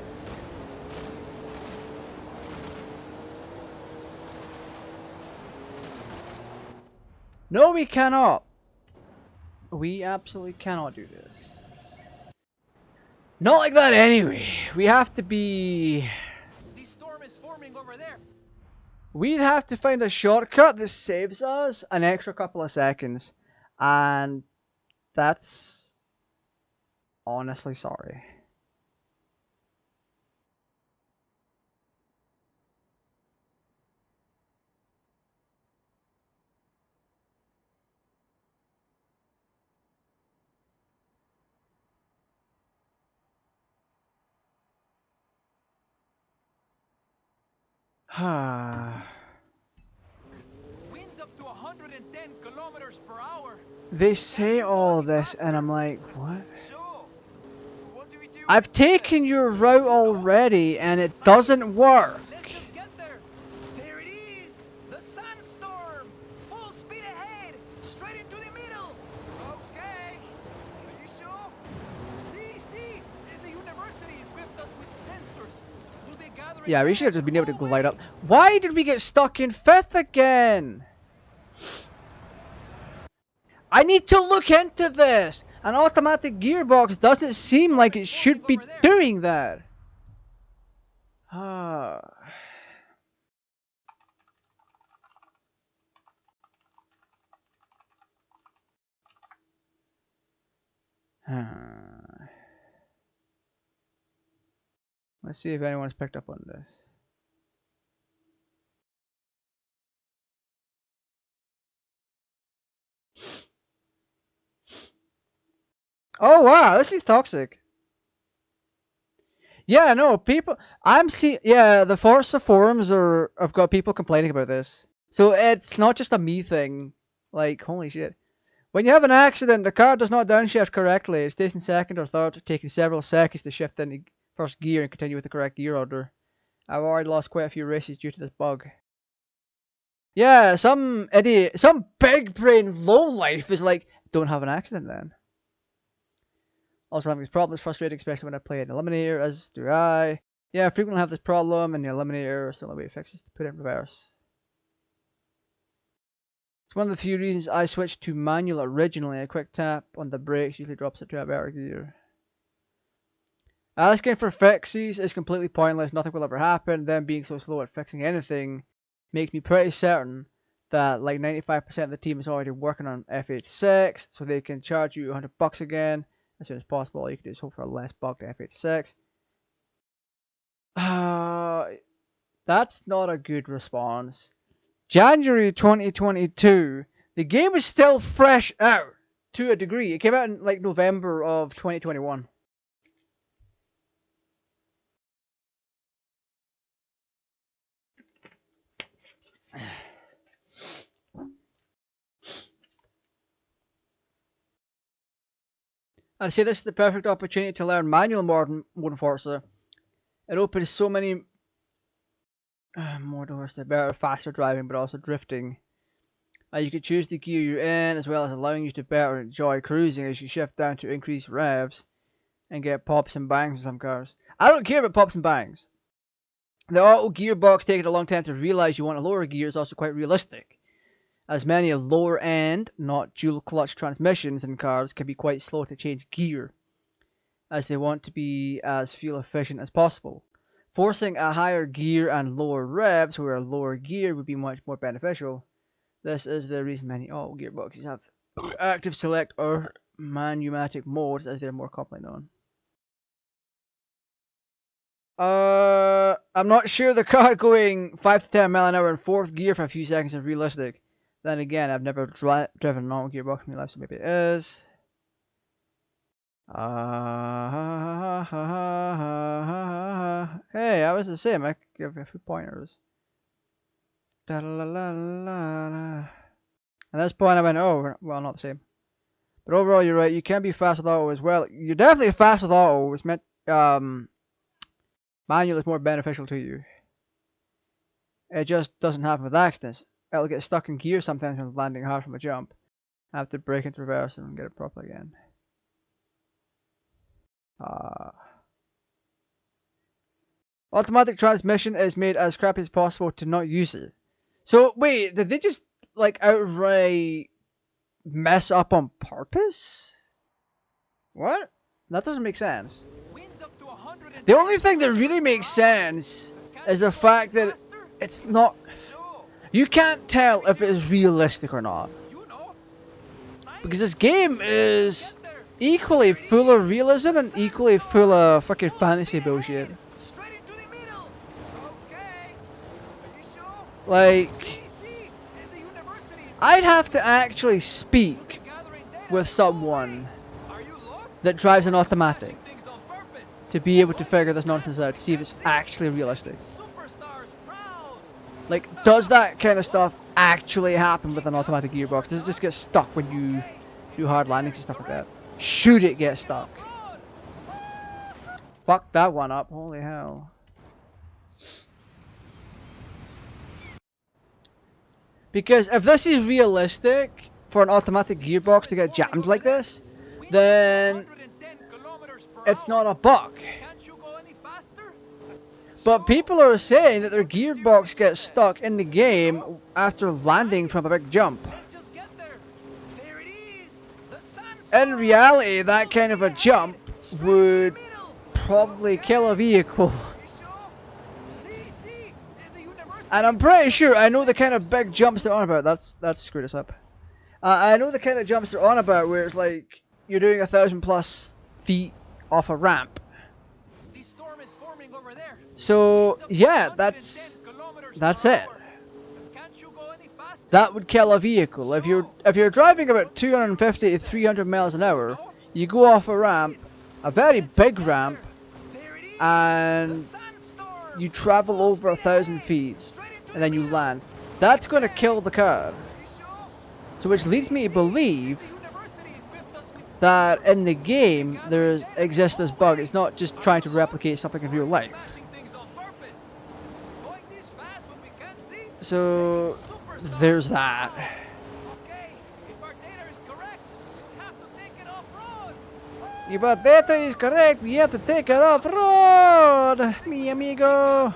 No, we cannot. We absolutely cannot do this. Not like that anyway. We have to be... The storm is forming over there. We'd have to find a shortcut that saves us an extra couple of seconds. And that's honestly sorry. Winds up to 110 kilometers per hour. They say all this and I'm like, what? Sure. What do we do? I've taken your route already and it doesn't work. Let's just get there. There it is. The sandstorm. Full speed ahead. Straight into the middle. Okay. Are you sure? See. The university equipped us with sensors. We'll be gathering. Yeah, we should have just been able to glide up. Why did we get stuck in 5th again? I need to look into this. An automatic gearbox doesn't seem like it should be doing that. Ah. Let's see if anyone's picked up on this. Oh wow, this is toxic. Yeah, no, people. I'm seeing. Yeah, the Forza forums have got people complaining about this. So it's not just a me thing. Like, holy shit. When you have an accident, the car does not downshift correctly. It stays in second or third, taking several seconds to shift into first gear and continue with the correct gear order. I've already lost quite a few races due to this bug. Yeah, some idiot, some big brain lowlife is like, don't have an accident then. Also having this problem is frustrating, especially when I play an Eliminator, as do I. Yeah, I frequently have this problem, and the Eliminator is the only way to fix it is to put it in reverse. It's one of the few reasons I switched to manual originally. A quick tap on the brakes usually drops it to a better gear. Asking for fixes is completely pointless, nothing will ever happen. Them being so slow at fixing anything makes me pretty certain that like 95% of the team is already working on FH6, so they can charge you $100 again as soon as possible. All you can do is hope for a less bugged FH6. That's not a good response. January 2022, the game is still fresh out to a degree. It came out in like November of 2021. I'd say this is the perfect opportunity to learn manual mode in Forza. It opens so many more doors to better, faster driving, but also drifting. You can choose the gear you're in, as well as allowing you to better enjoy cruising as you shift down to increase revs and get pops and bangs with some cars. I don't care about pops and bangs. The auto gearbox taking a long time to realize you want a lower gear is also quite realistic, as many lower end, not dual clutch transmissions in cars can be quite slow to change gear, as they want to be as fuel efficient as possible. Forcing a higher gear and lower revs where a lower gear would be much more beneficial. This is the reason many auto gearboxes have active select or manumatic modes, as they're more commonly known. I'm not sure the car going 5 to 10 mile an hour in fourth gear for a few seconds is realistic. Then again, I've never driven an auto gearbox in my life, so maybe it is. Hey, I was the same. I could give a few pointers. And at this point, I went, oh, well, not the same. But overall, you're right. You can be fast with auto as well. You're definitely fast with auto. It's meant manual is more beneficial to you. It just doesn't happen with accidents. It'll get stuck in gear sometimes when landing hard from a jump. I have to brake into reverse and get it properly again. Automatic transmission is made as crappy as possible to not use it. So wait, did they just like outright mess up on purpose? What? That doesn't make sense. The only thing that really makes sense is the fact that it's not. You can't tell if it is realistic or not, because this game is equally full of realism and equally full of fucking fantasy bullshit. Like, I'd have to actually speak with someone that drives an automatic to be able to figure this nonsense out, to see if it's actually realistic. Like, does that kind of stuff actually happen with an automatic gearbox? Does it just get stuck when you do hard landings and stuff like that? Should it get stuck? Fuck that one up, holy hell. Because if this is realistic for an automatic gearbox to get jammed like this, then it's not a bug. But people are saying that their gearbox gets stuck in the game after landing from a big jump. in reality, that kind of a jump would probably kill a vehicle. And I'm pretty sure I know the kind of big jumps they're on about. That's screwed us up. I know the kind of jumps they're on about where it's like you're doing 1,000+ feet off a ramp. So yeah, that's it. That would kill a vehicle. If you're driving about 250 to 300 miles an hour, you go off a ramp, a very big ramp, and you travel over 1,000 feet, and then you land. That's going to kill the car. So which leads me to believe that in the game there exists this bug. It's not just trying to replicate something in real life. So there's that. If our data is correct, we have to take it off-road, mi amigo.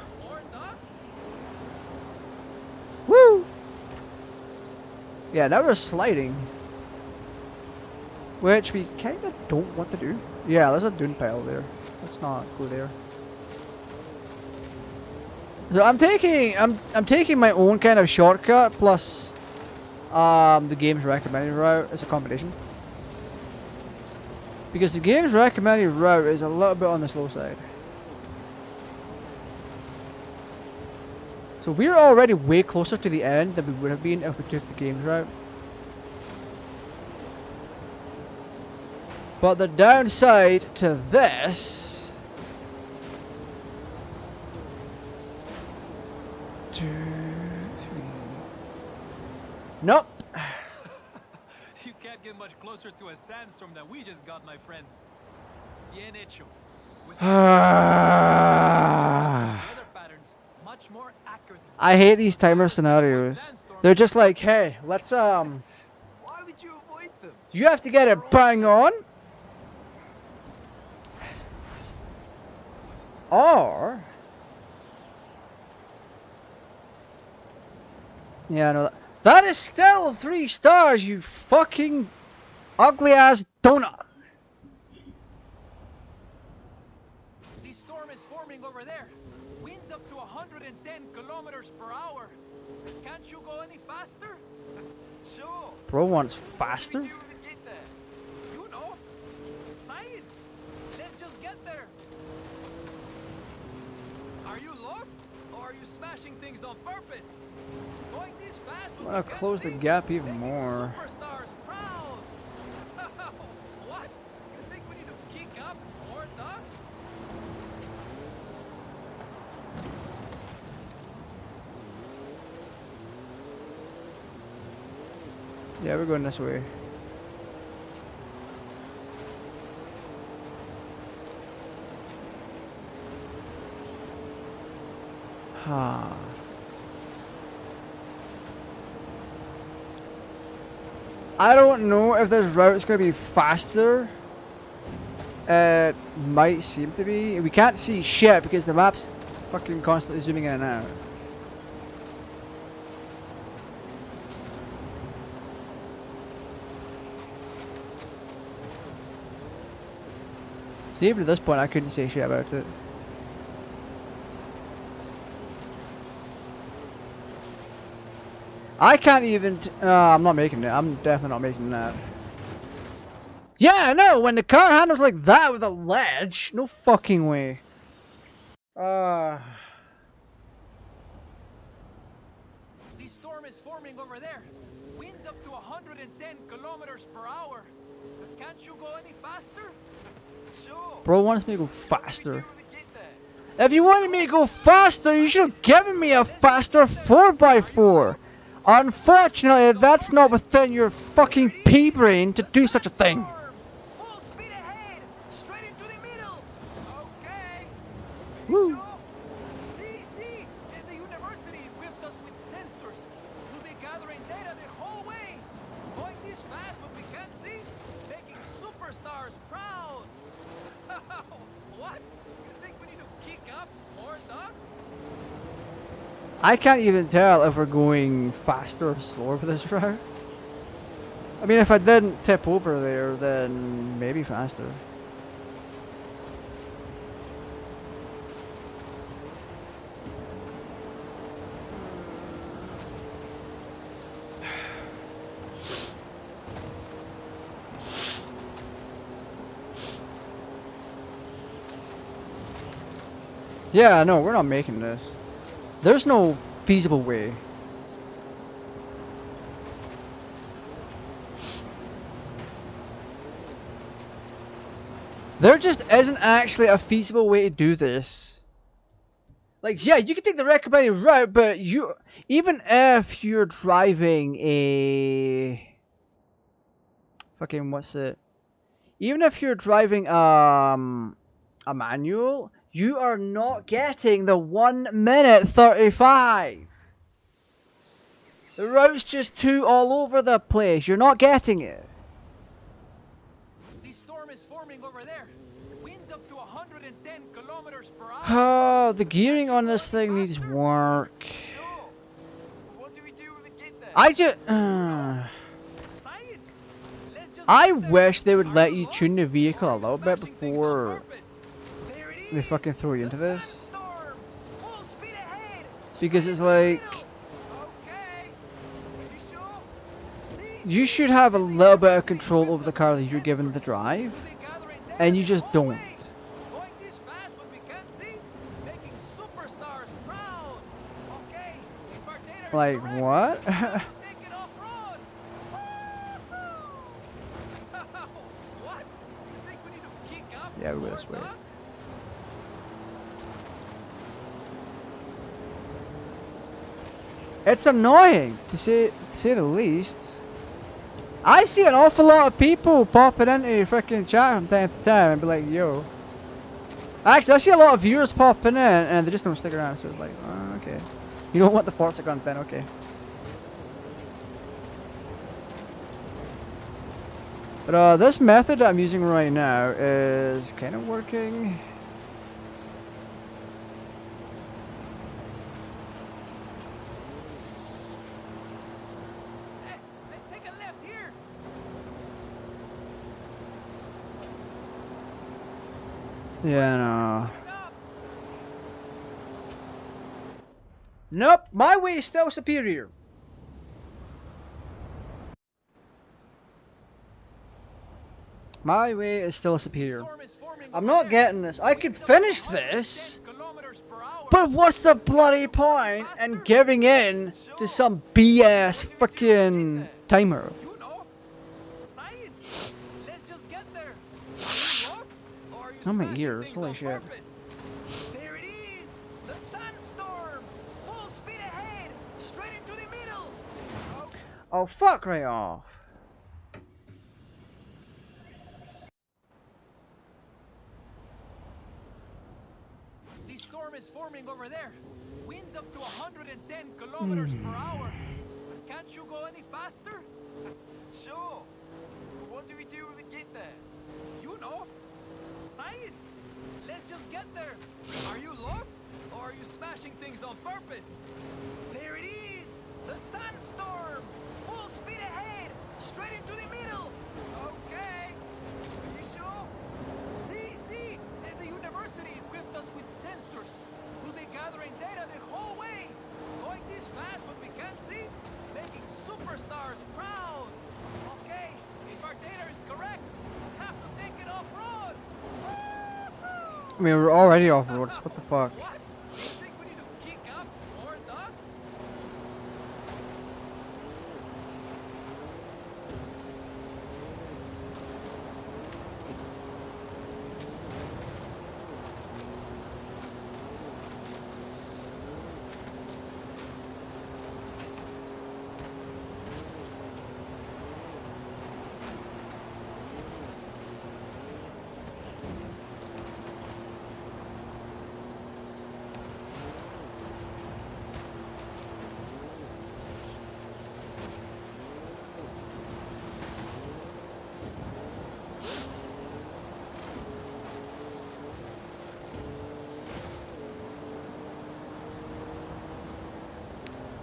Woo! Yeah, now we're sliding. Which we kind of don't want to do. Yeah, there's a dune pile there. Let's not go there. So I'm taking my own kind of shortcut plus the game's recommended route as a combination. Because the game's recommended route is a little bit on the slow side. So we're already way closer to the end than we would have been if we took the game's route. But the downside to this... 2, 3... Nope! You can't get much closer to a sandstorm than we just got, my friend. Bien hecho. Weather patterns much more accurate. I hate these timer scenarios. They're just like, hey, let's Why would you avoid them? you have to get it bang on. Or yeah, no, that is still 3 stars, you fucking ugly ass donut. The storm is forming over there. Winds up to 110 kilometers per hour. Can't you go any faster? Sure. Bro wants faster. What do we do to get there? You know, science. Let's just get there. Are you lost, or are you smashing things on purpose? Going this fast. I'm gonna close the gap even more. Superstars proud. What? You think we need to kick up more dust? Yeah, we're going this way. Huh. I don't know if this route's gonna be faster. It might seem to be. We can't see shit because the map's fucking constantly zooming in and out. See, even at this point I couldn't say shit about it. I can't even. I'm not making it. I'm definitely not making that. Yeah, no. When the car handles like that with a ledge, no fucking way. The storm is forming over there. Winds up to 110 kilometers per hour. Can't you go any faster? Sure. Bro wants me to go faster. What do we do to get there? If you wanted me to go faster, you should have given me a faster 4x4. Unfortunately, that's not within your fucking pea brain to do such a thing. Full speed ahead. Straight into the middle. Okay. Woo. Sure. See, the university equipped us with sensors. We'll be gathering data the whole way. Going this fast, but we can't see. Making superstars proud. What? You think we need to kick up more dust? I can't even tell if we're going faster or slower for this route. I mean, if I didn't tip over there, then maybe faster. Yeah, no, we're not making this. There's no feasible way. There just isn't actually a feasible way to do this. Like, yeah, you can take the recommended route, but even if you're driving a fucking what's it? Even if you're driving a manual, you are not getting the 1 minute 35. The route's just too all over the place. You're not getting it. The storm is forming over there. Winds up to 110 kilometers per hour. Oh, the gearing on this thing needs work. Sure. What do we do when we get there? I just. Science. Let's just I get there. wish they would Are let you you lost, tune the or vehicle are a you little bit smashing things on before purpose? There it they is. fucking throw you into The this. sandstorm. Full speed ahead. Because Straight it's into the like, middle. Okay. Are you sure? See, you should have a little bit of control over the car that you're given to drive, we'll be gathering data and you the just whole don't. way. Going this fast when we can't see, making superstars proud. Okay, if our data is Like, correct, what? it's time to take it off-road. Woohoo! What? You think we need to kick up Yeah, we go more this way. dust? It's annoying, to say the least. I see an awful lot of people popping into your freaking chat from time to time and be like, yo. Actually, I see a lot of viewers popping in and they just don't stick around, so it's like, okay. You don't want the Forza content, okay. But this method that I'm using right now is kind of working. Hey, take a left here. Yeah, no. Up. Nope, my way is still superior. My way is still superior. Storm is forming I'm over not there. getting this. I could Winds up to finish 110 this, kilometers per hour. but what's the bloody point in giving in to some BS freaking timer? You know, science. Let's just get there. Are you lost, or are you Oh, my smashing ears, things holy on shit. purpose? There it is, the sandstorm. Full speed ahead, straight into the middle. Oh, Oh, fuck right off. the storm is forming over there. Winds up to 110 kilometers per hour. But can't you go any faster? Sure. But what do we do when we get there? You know, science. Let's just get there. Are you lost, or are you smashing things on purpose? There it is, the sandstorm. Full speed ahead, straight into the middle. Okay. Are you sure? See, the university equipped us with sensors. We'll be gathering data the whole way. Going this fast when we can't see, making superstars proud. Okay, if our data is correct, we'll have to take it off-road. I mean, we're already off roads. What the fuck? What? You think we need to kick up more dust?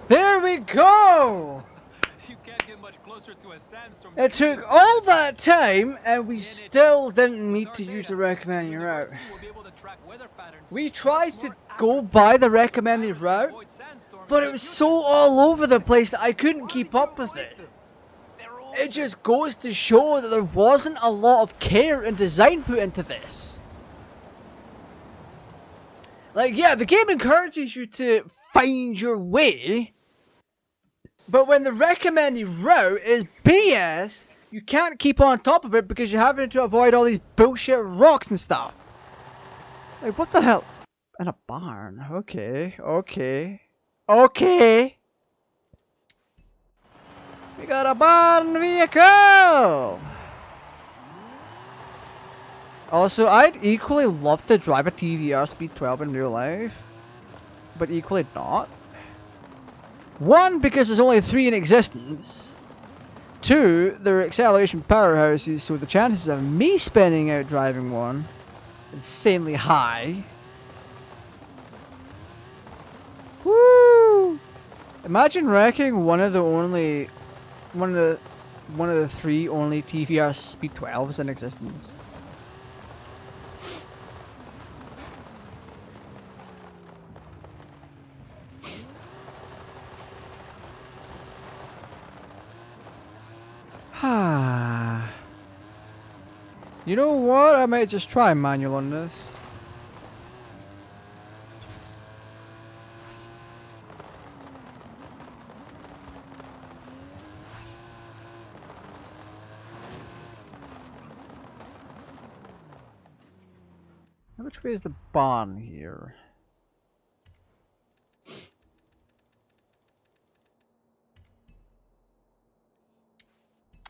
There we go! You can't get much closer to a sandstorm. It took all that time, and we still didn't need to use the recommended route. We tried to go by the recommended route, but it was so all over the place that I couldn't keep up with it. It just goes to show that there wasn't a lot of care and design put into this. Like, yeah, the game encourages you to find your way, but when the recommended route is BS, you can't keep on top of it because you're having to avoid all these bullshit rocks and stuff. Like, what the hell? In a barn. Okay, okay, okay. We got a barn vehicle! Also, I'd equally love to drive a TVR Speed 12 in real life, but equally not. One, because there's only 3 in existence. 2, they're acceleration powerhouses, so the chances of me spinning out driving one insanely high. Woo! Imagine wrecking one of the 3 only TVR Speed 12s in existence. You know what? I might just try manual on this. Which way is the barn here?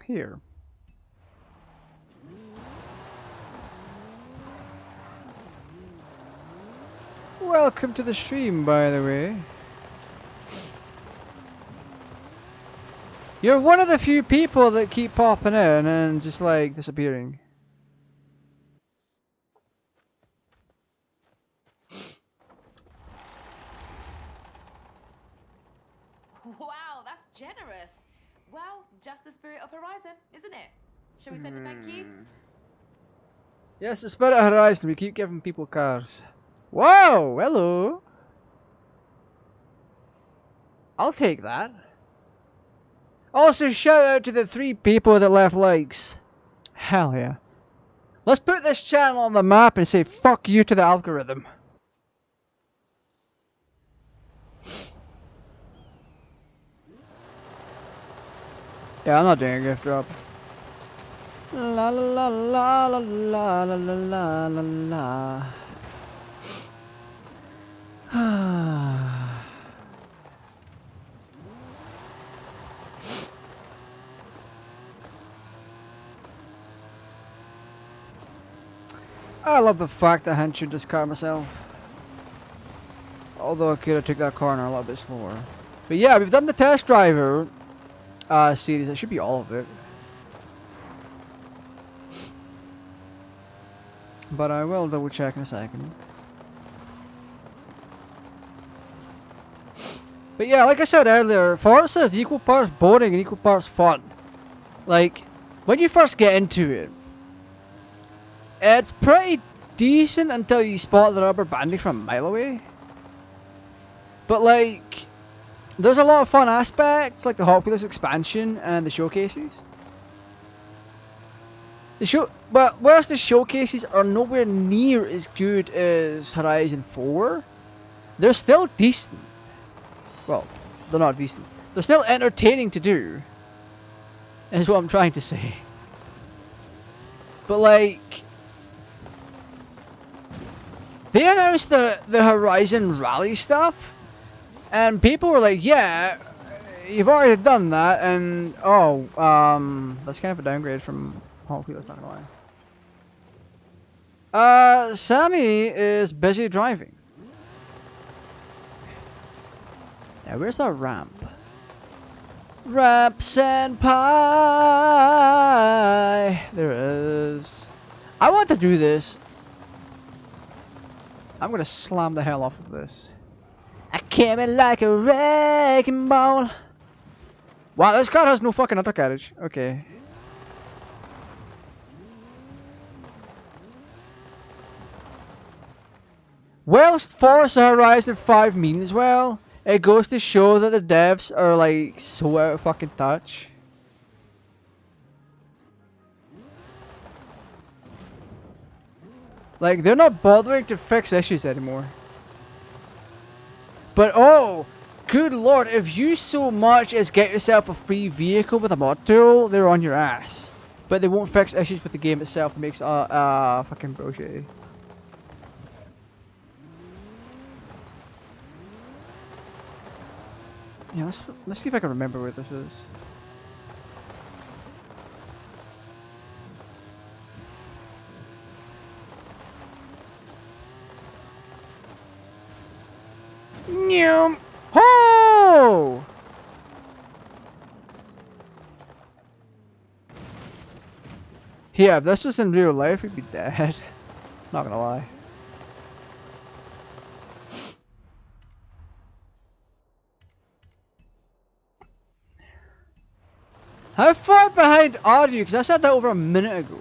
Here. Welcome to the stream, by the way. You're one of the few people that keep popping in and just like disappearing. Wow, that's generous. Well, just the spirit of Horizon, isn't it? Shall we send a thank you? Yes, the spirit of Horizon. We keep giving people cars. Whoa! Hello! I'll take that. Also, shout out to the 3 people that left likes. Hell yeah. Let's put this channel on the map and say fuck you to the algorithm. Yeah, I'm not doing a gift drop. La la la la la la la la la la. I love the fact that I hadn't this car myself. Although I could have took that corner a little bit slower. But yeah, we've done the test driver series. That should be all of it. But I will double check in a second. But yeah, like I said earlier, Forza is equal parts boring and equal parts fun. Like, when you first get into it, it's pretty decent until you spot the rubber banding from a mile away. But like, there's a lot of fun aspects, like the Hot Wheels expansion and the showcases. But whereas the showcases are nowhere near as good as Horizon 4, they're still decent. Well, they're not decent. They're still entertaining to do, is what I'm trying to say. But like, they announced the Horizon Rally stuff, and people were like, yeah, you've already done that, and oh, that's kind of a downgrade from Hot Wheels, not gonna lie. Sammy is busy driving. Now, where's our ramp? Ramp Senpai! There it is. I want to do this. I'm gonna slam the hell off of this. I came in like a wrecking ball. Wow, this car has no fucking undercarriage. Okay. Whilst Forza Horizon 5 means well, it goes to show that the devs are like so out of fucking touch. Like, they're not bothering to fix issues anymore. But oh, good lord, if you so much as get yourself a free vehicle with a mod tool, they're on your ass. But they won't fix issues with the game itself. It makes fucking bullshit. Yeah, let's see if I can remember where this is. Nyum! Ho! Yeah, if this was in real life, we'd be dead. Not gonna lie. How far behind are you? Because I said that over a minute ago.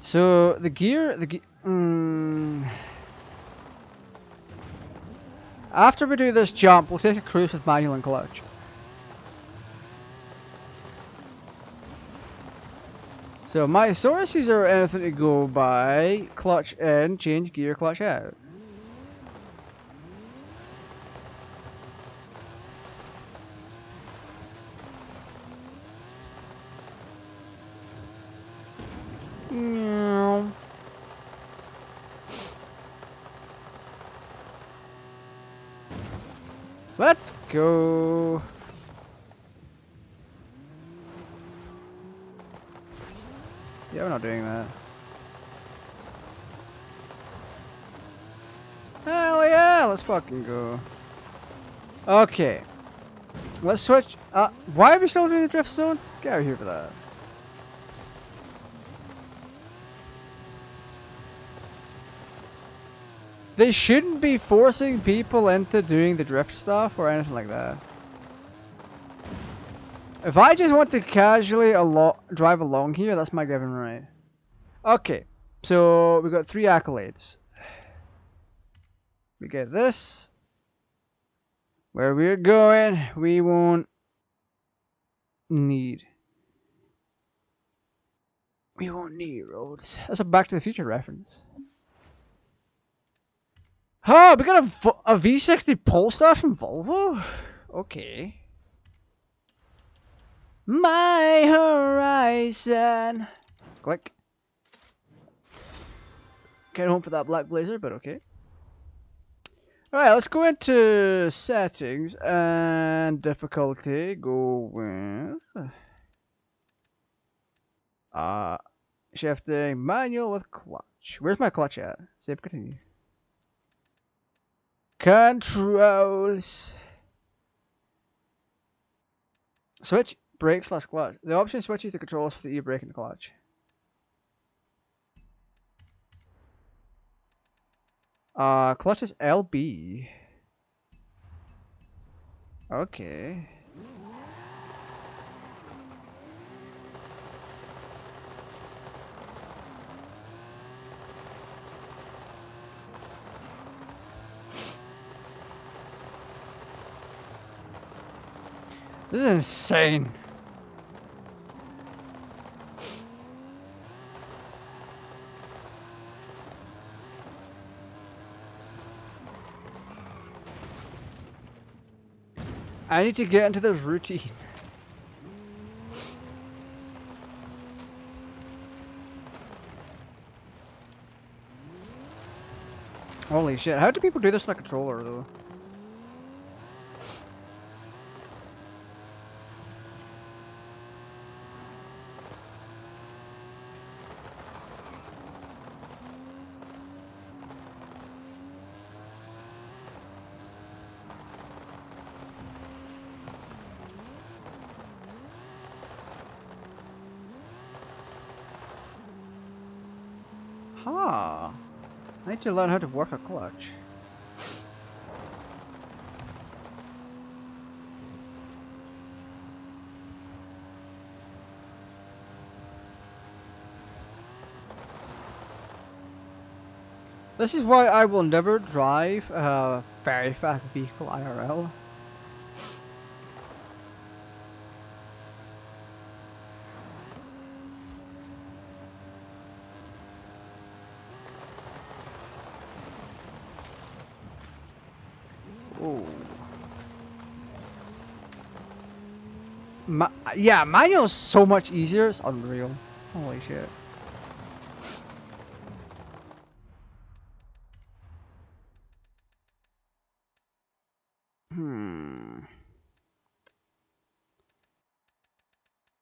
So the gear, after we do this jump, we'll take a cruise with manual and clutch. So my sources are anything to go by: clutch in, change gear, clutch out. Let's go. Yeah, we're not doing that. Hell yeah, let's fucking go. Okay. Let's switch. Why are we still doing the drift zone? Get out of here for that. They shouldn't be forcing people into doing the drift stuff or anything like that. If I just want to casually drive along here, that's my given right. Okay, so we got 3 accolades. We get this. Where we're going, we won't need. We won't need roads. That's a Back to the Future reference. Oh, we got a V60 Polestar from Volvo? Okay. My horizon. Click. Can't home for that black blazer, but okay. Alright, let's go into settings and difficulty. Go with shifting manual with clutch. Where's my clutch at? Save, continue. Controls. Switch brake / clutch. The option switches the controls for the e-brake and the clutch. Clutch is LB. Okay. This is insane. I need to get into this routine. Holy shit, how do people do this on a controller though? Huh. I need to learn how to work a clutch. This is why I will never drive a very fast vehicle IRL. Oh. Yeah, manual's so much easier, it's unreal. Holy shit.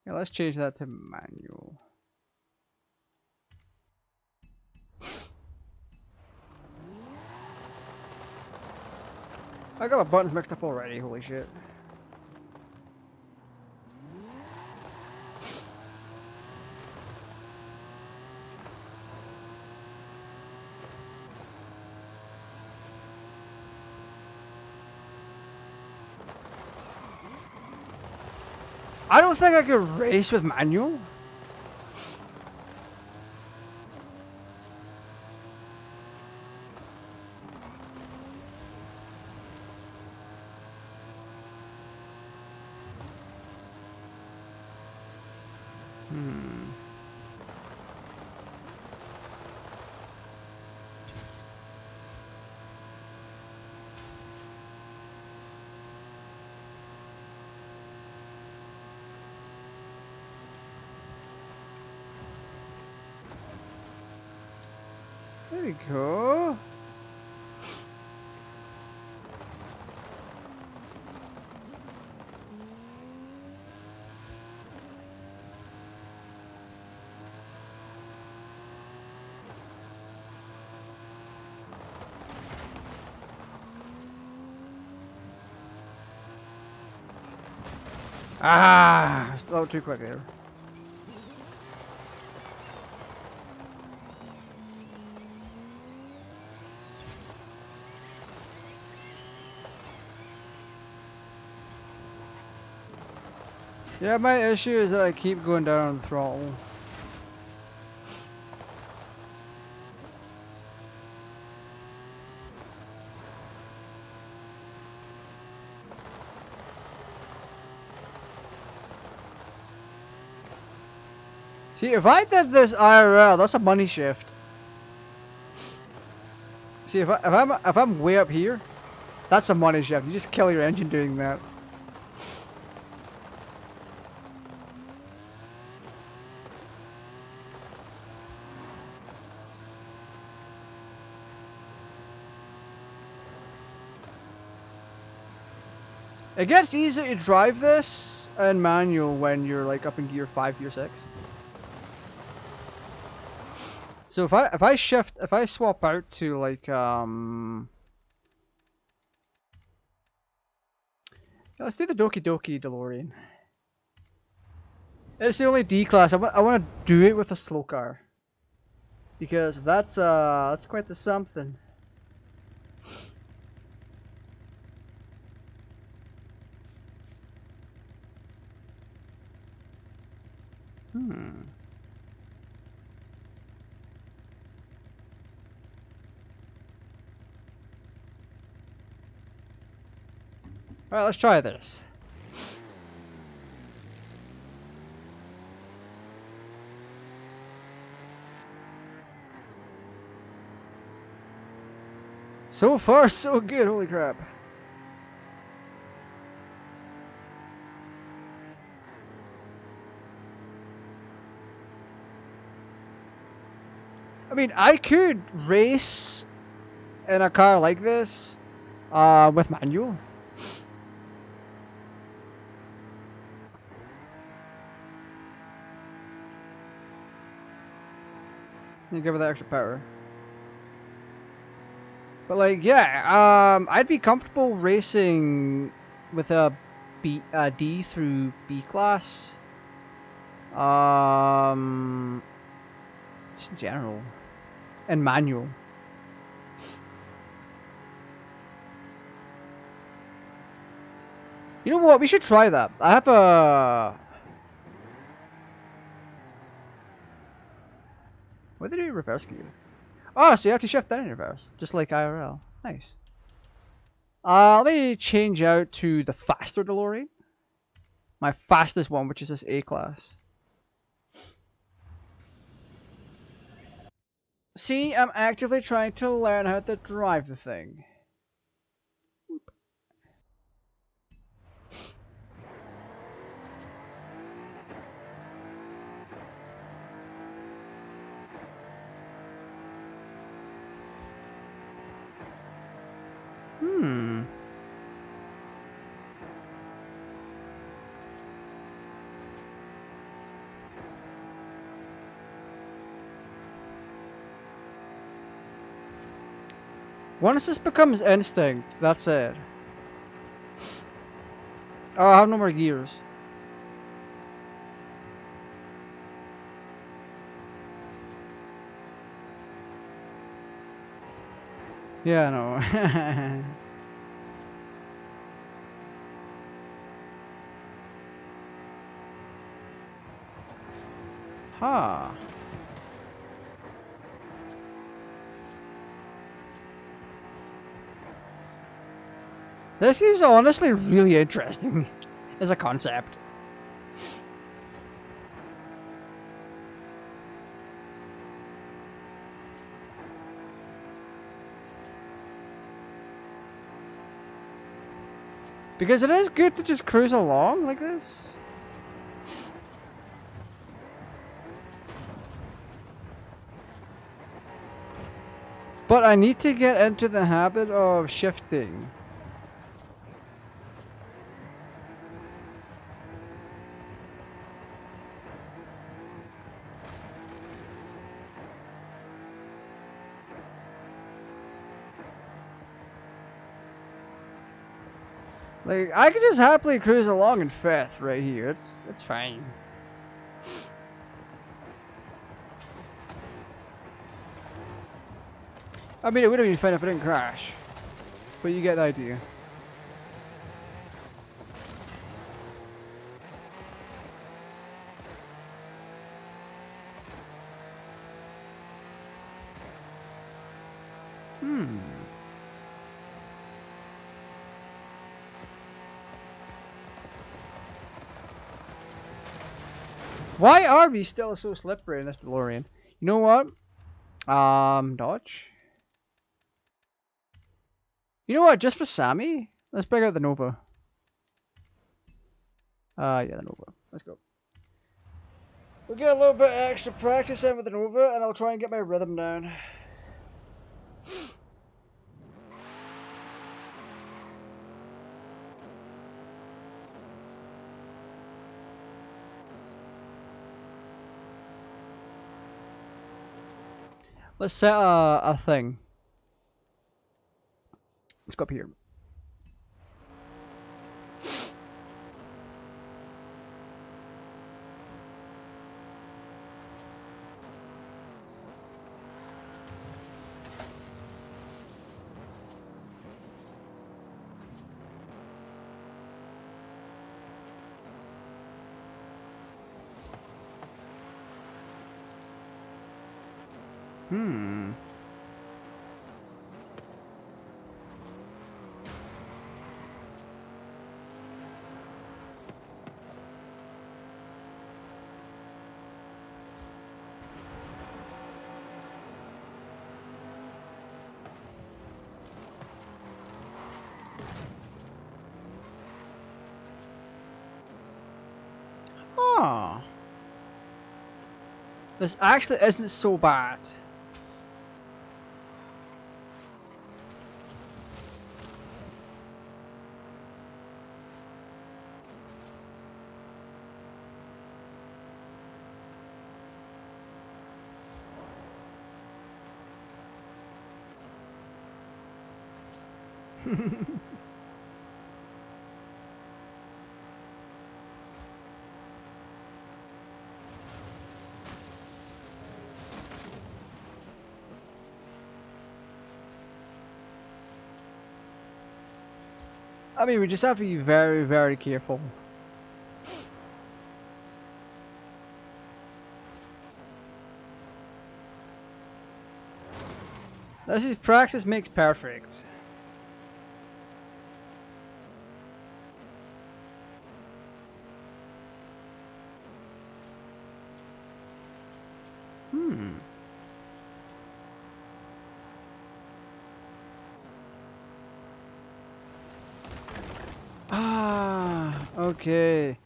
Yeah, let's change that to manual. I got my buttons mixed up already, holy shit. I don't think I could race with manual. There we go. Ah, it's a little too quick there. Yeah, my issue is that I keep going down on the throttle. See, if I did this IRL, that's a money shift. See, if I'm way up here, that's a money shift. You just kill your engine doing that. It gets easier to drive this in manual when you're like up in gear 5, gear 6. So if I swap out to like let's do the Doki Doki DeLorean. It's the only D class. I want to do it with a slow car because that's quite the something. Alright, let's try this. So far, so good, holy crap. I mean, I could race in a car like this with manual. You give it that extra power. But like, yeah, I'd be comfortable racing with a D through B class. Just in general. And manual. You know what? We should try that. I have a... What did they do reverse gear? Oh, so you have to shift that in reverse, just like IRL. Nice. Let me change out to the faster DeLorean. My fastest one, which is this A-Class. See, I'm actively trying to learn how to drive the thing. Hmm. Once this becomes instinct, that's it. Oh, I have no more gears. Yeah, I know. Huh. This is honestly really interesting as a concept. Because it is good to just cruise along like this. But I need to get into the habit of shifting. Like, I could just happily cruise along in fifth right here. It's fine. I mean, it would have been fine if I didn't crash. But you get the idea. Hmm. Why are we still so slippery in this DeLorean? You know what? Dodge. You know what? Just for Sammy, let's bring out the Nova. Yeah, the Nova. Let's go. We'll get a little bit extra practice in with the Nova, and I'll try and get my rhythm down. Let's set a thing. Let's go up here. Hmm. Ah. This actually isn't so bad. I mean, we just have to be very, very careful. This is practice makes perfect. Ah, okay.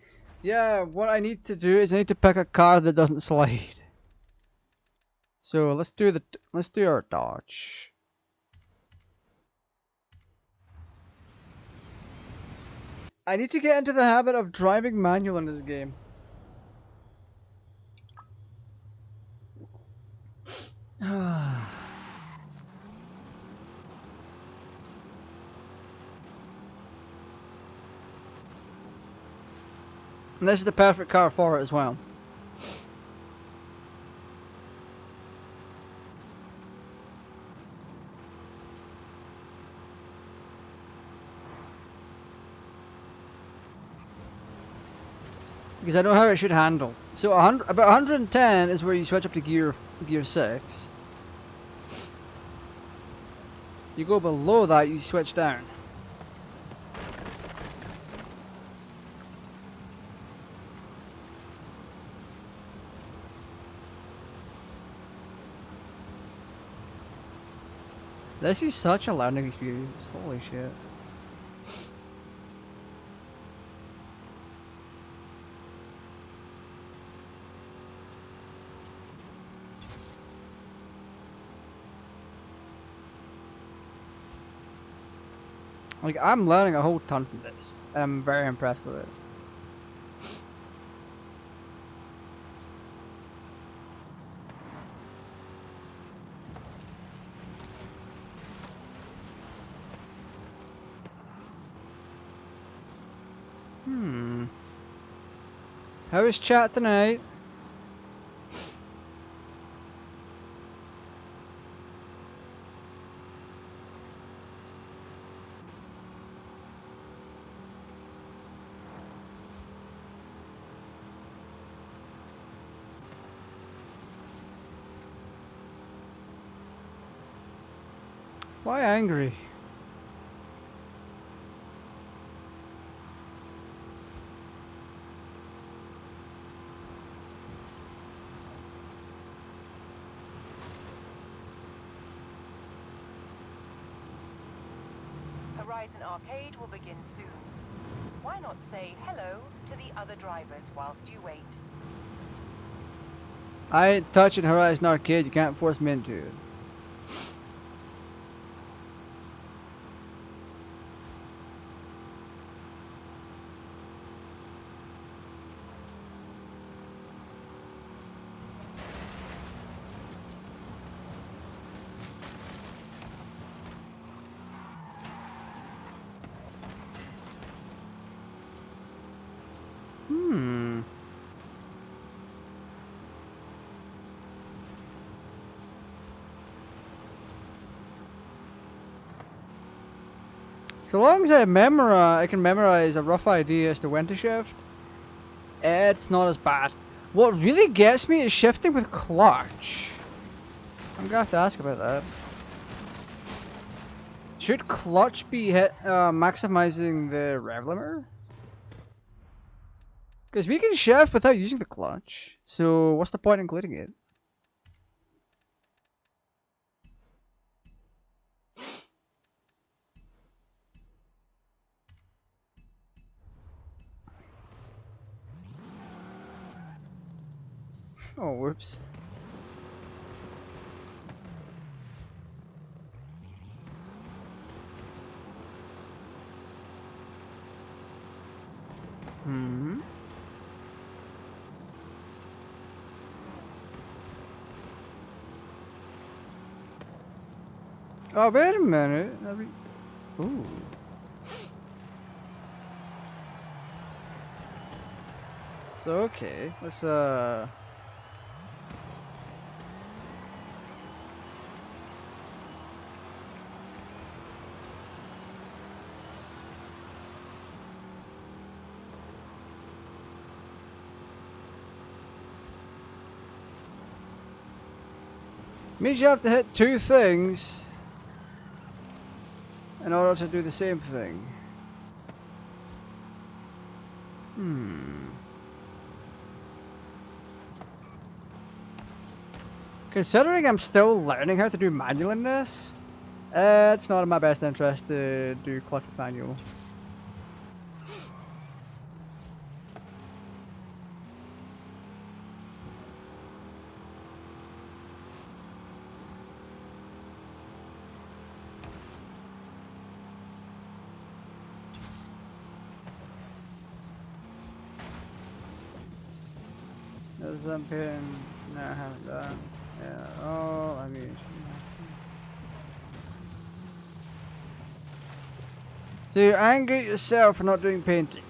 Yeah, what I need to do is I need to pick a car that doesn't slide. So let's do our Dodge. I need to get into the habit of driving manual in this game. And this is the perfect car for it as well. Because I know how it should handle. So about 110 is where you switch up to gear 6. You go below that, you switch down. This is such a learning experience. Holy shit. Like, I'm learning a whole ton from this. I'm very impressed with it. How is chat tonight? Why angry? Horizon Arcade will begin soon. Why not say hello to the other drivers whilst you wait? I ain't touching Horizon Arcade, you can't force me into it. So long as I can memorize a rough idea as to when to shift, it's not as bad. What really gets me is shifting with clutch. I'm gonna have to ask about that. Should clutch be maximizing the rev limiter? Because we can shift without using the clutch. So what's the point in including it? Oh, whoops. Oh, wait a minute. Ooh. So, okay. Let's, Means you have to hit 2 things in order to do the same thing. Considering I'm still learning how to do manual in this, it's not in my best interest to do clutch with manual. There's some pin. No, I haven't done. Yeah. Oh, I mean. So you're angry at yourself for not doing painting.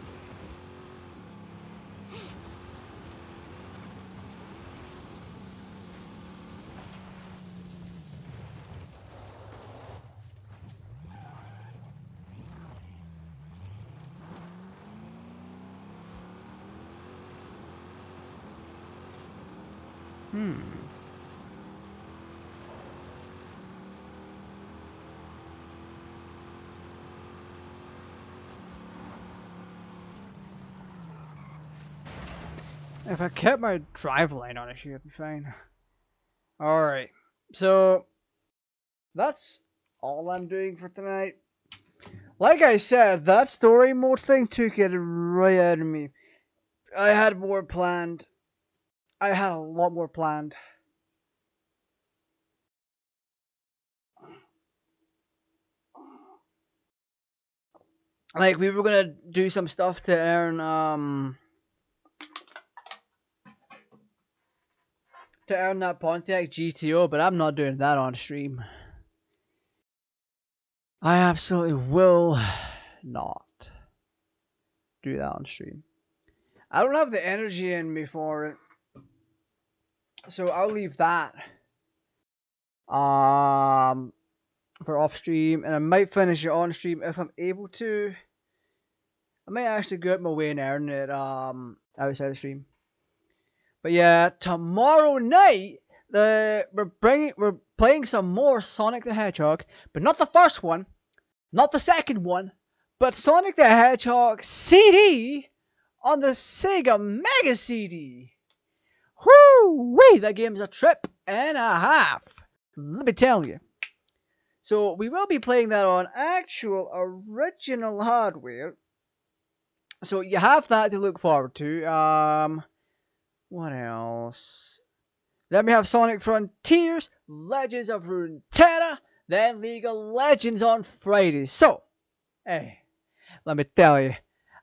If I kept my drive line on, it should be fine. Alright, so that's all I'm doing for tonight. Like I said, that story mode thing took it right out of me. I had more planned. I had a lot more planned. Like, we were gonna do some stuff to earn, that Pontiac GTO, but I'm not doing that on stream. I absolutely will not do that on stream. I don't have the energy in me for it. So I'll leave that for off stream, and I might finish it on stream if I'm able to. I might actually go out my way and earn it outside the stream. But yeah, tomorrow night we're playing some more Sonic the Hedgehog, but not the first one, not the second one, but Sonic the Hedgehog CD on the Sega Mega CD. Whoo-wee, that game's a trip and a half. Let me tell you. So we will be playing that on actual original hardware. So you have that to look forward to. What else? Then we have Sonic Frontiers, Legends of Runeterra, then League of Legends on Friday. So, hey, let me tell you,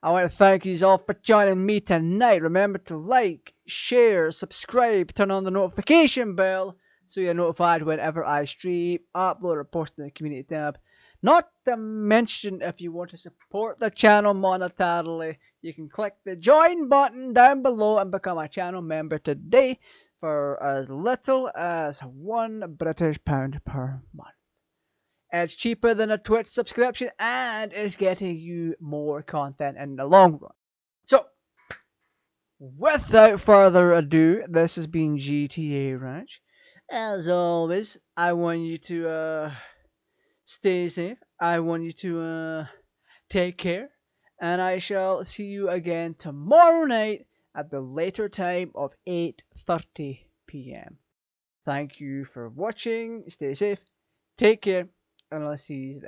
I want to thank you all for joining me tonight. Remember to like, share, subscribe, turn on the notification bell so you're notified whenever I stream, upload, or post in the community tab. Not to mention, if you want to support the channel monetarily, you can click the join button down below and become a channel member today for as little as £1 per month. It's cheaper than a Twitch subscription and it's getting you more content in the long run. So, without further ado, this has been GTA Ranch. As always, I want you to stay safe. I want you to take care. And I shall see you again tomorrow night at the later time of 8:30 p.m. Thank you for watching. Stay safe. Take care. And I'll see you then.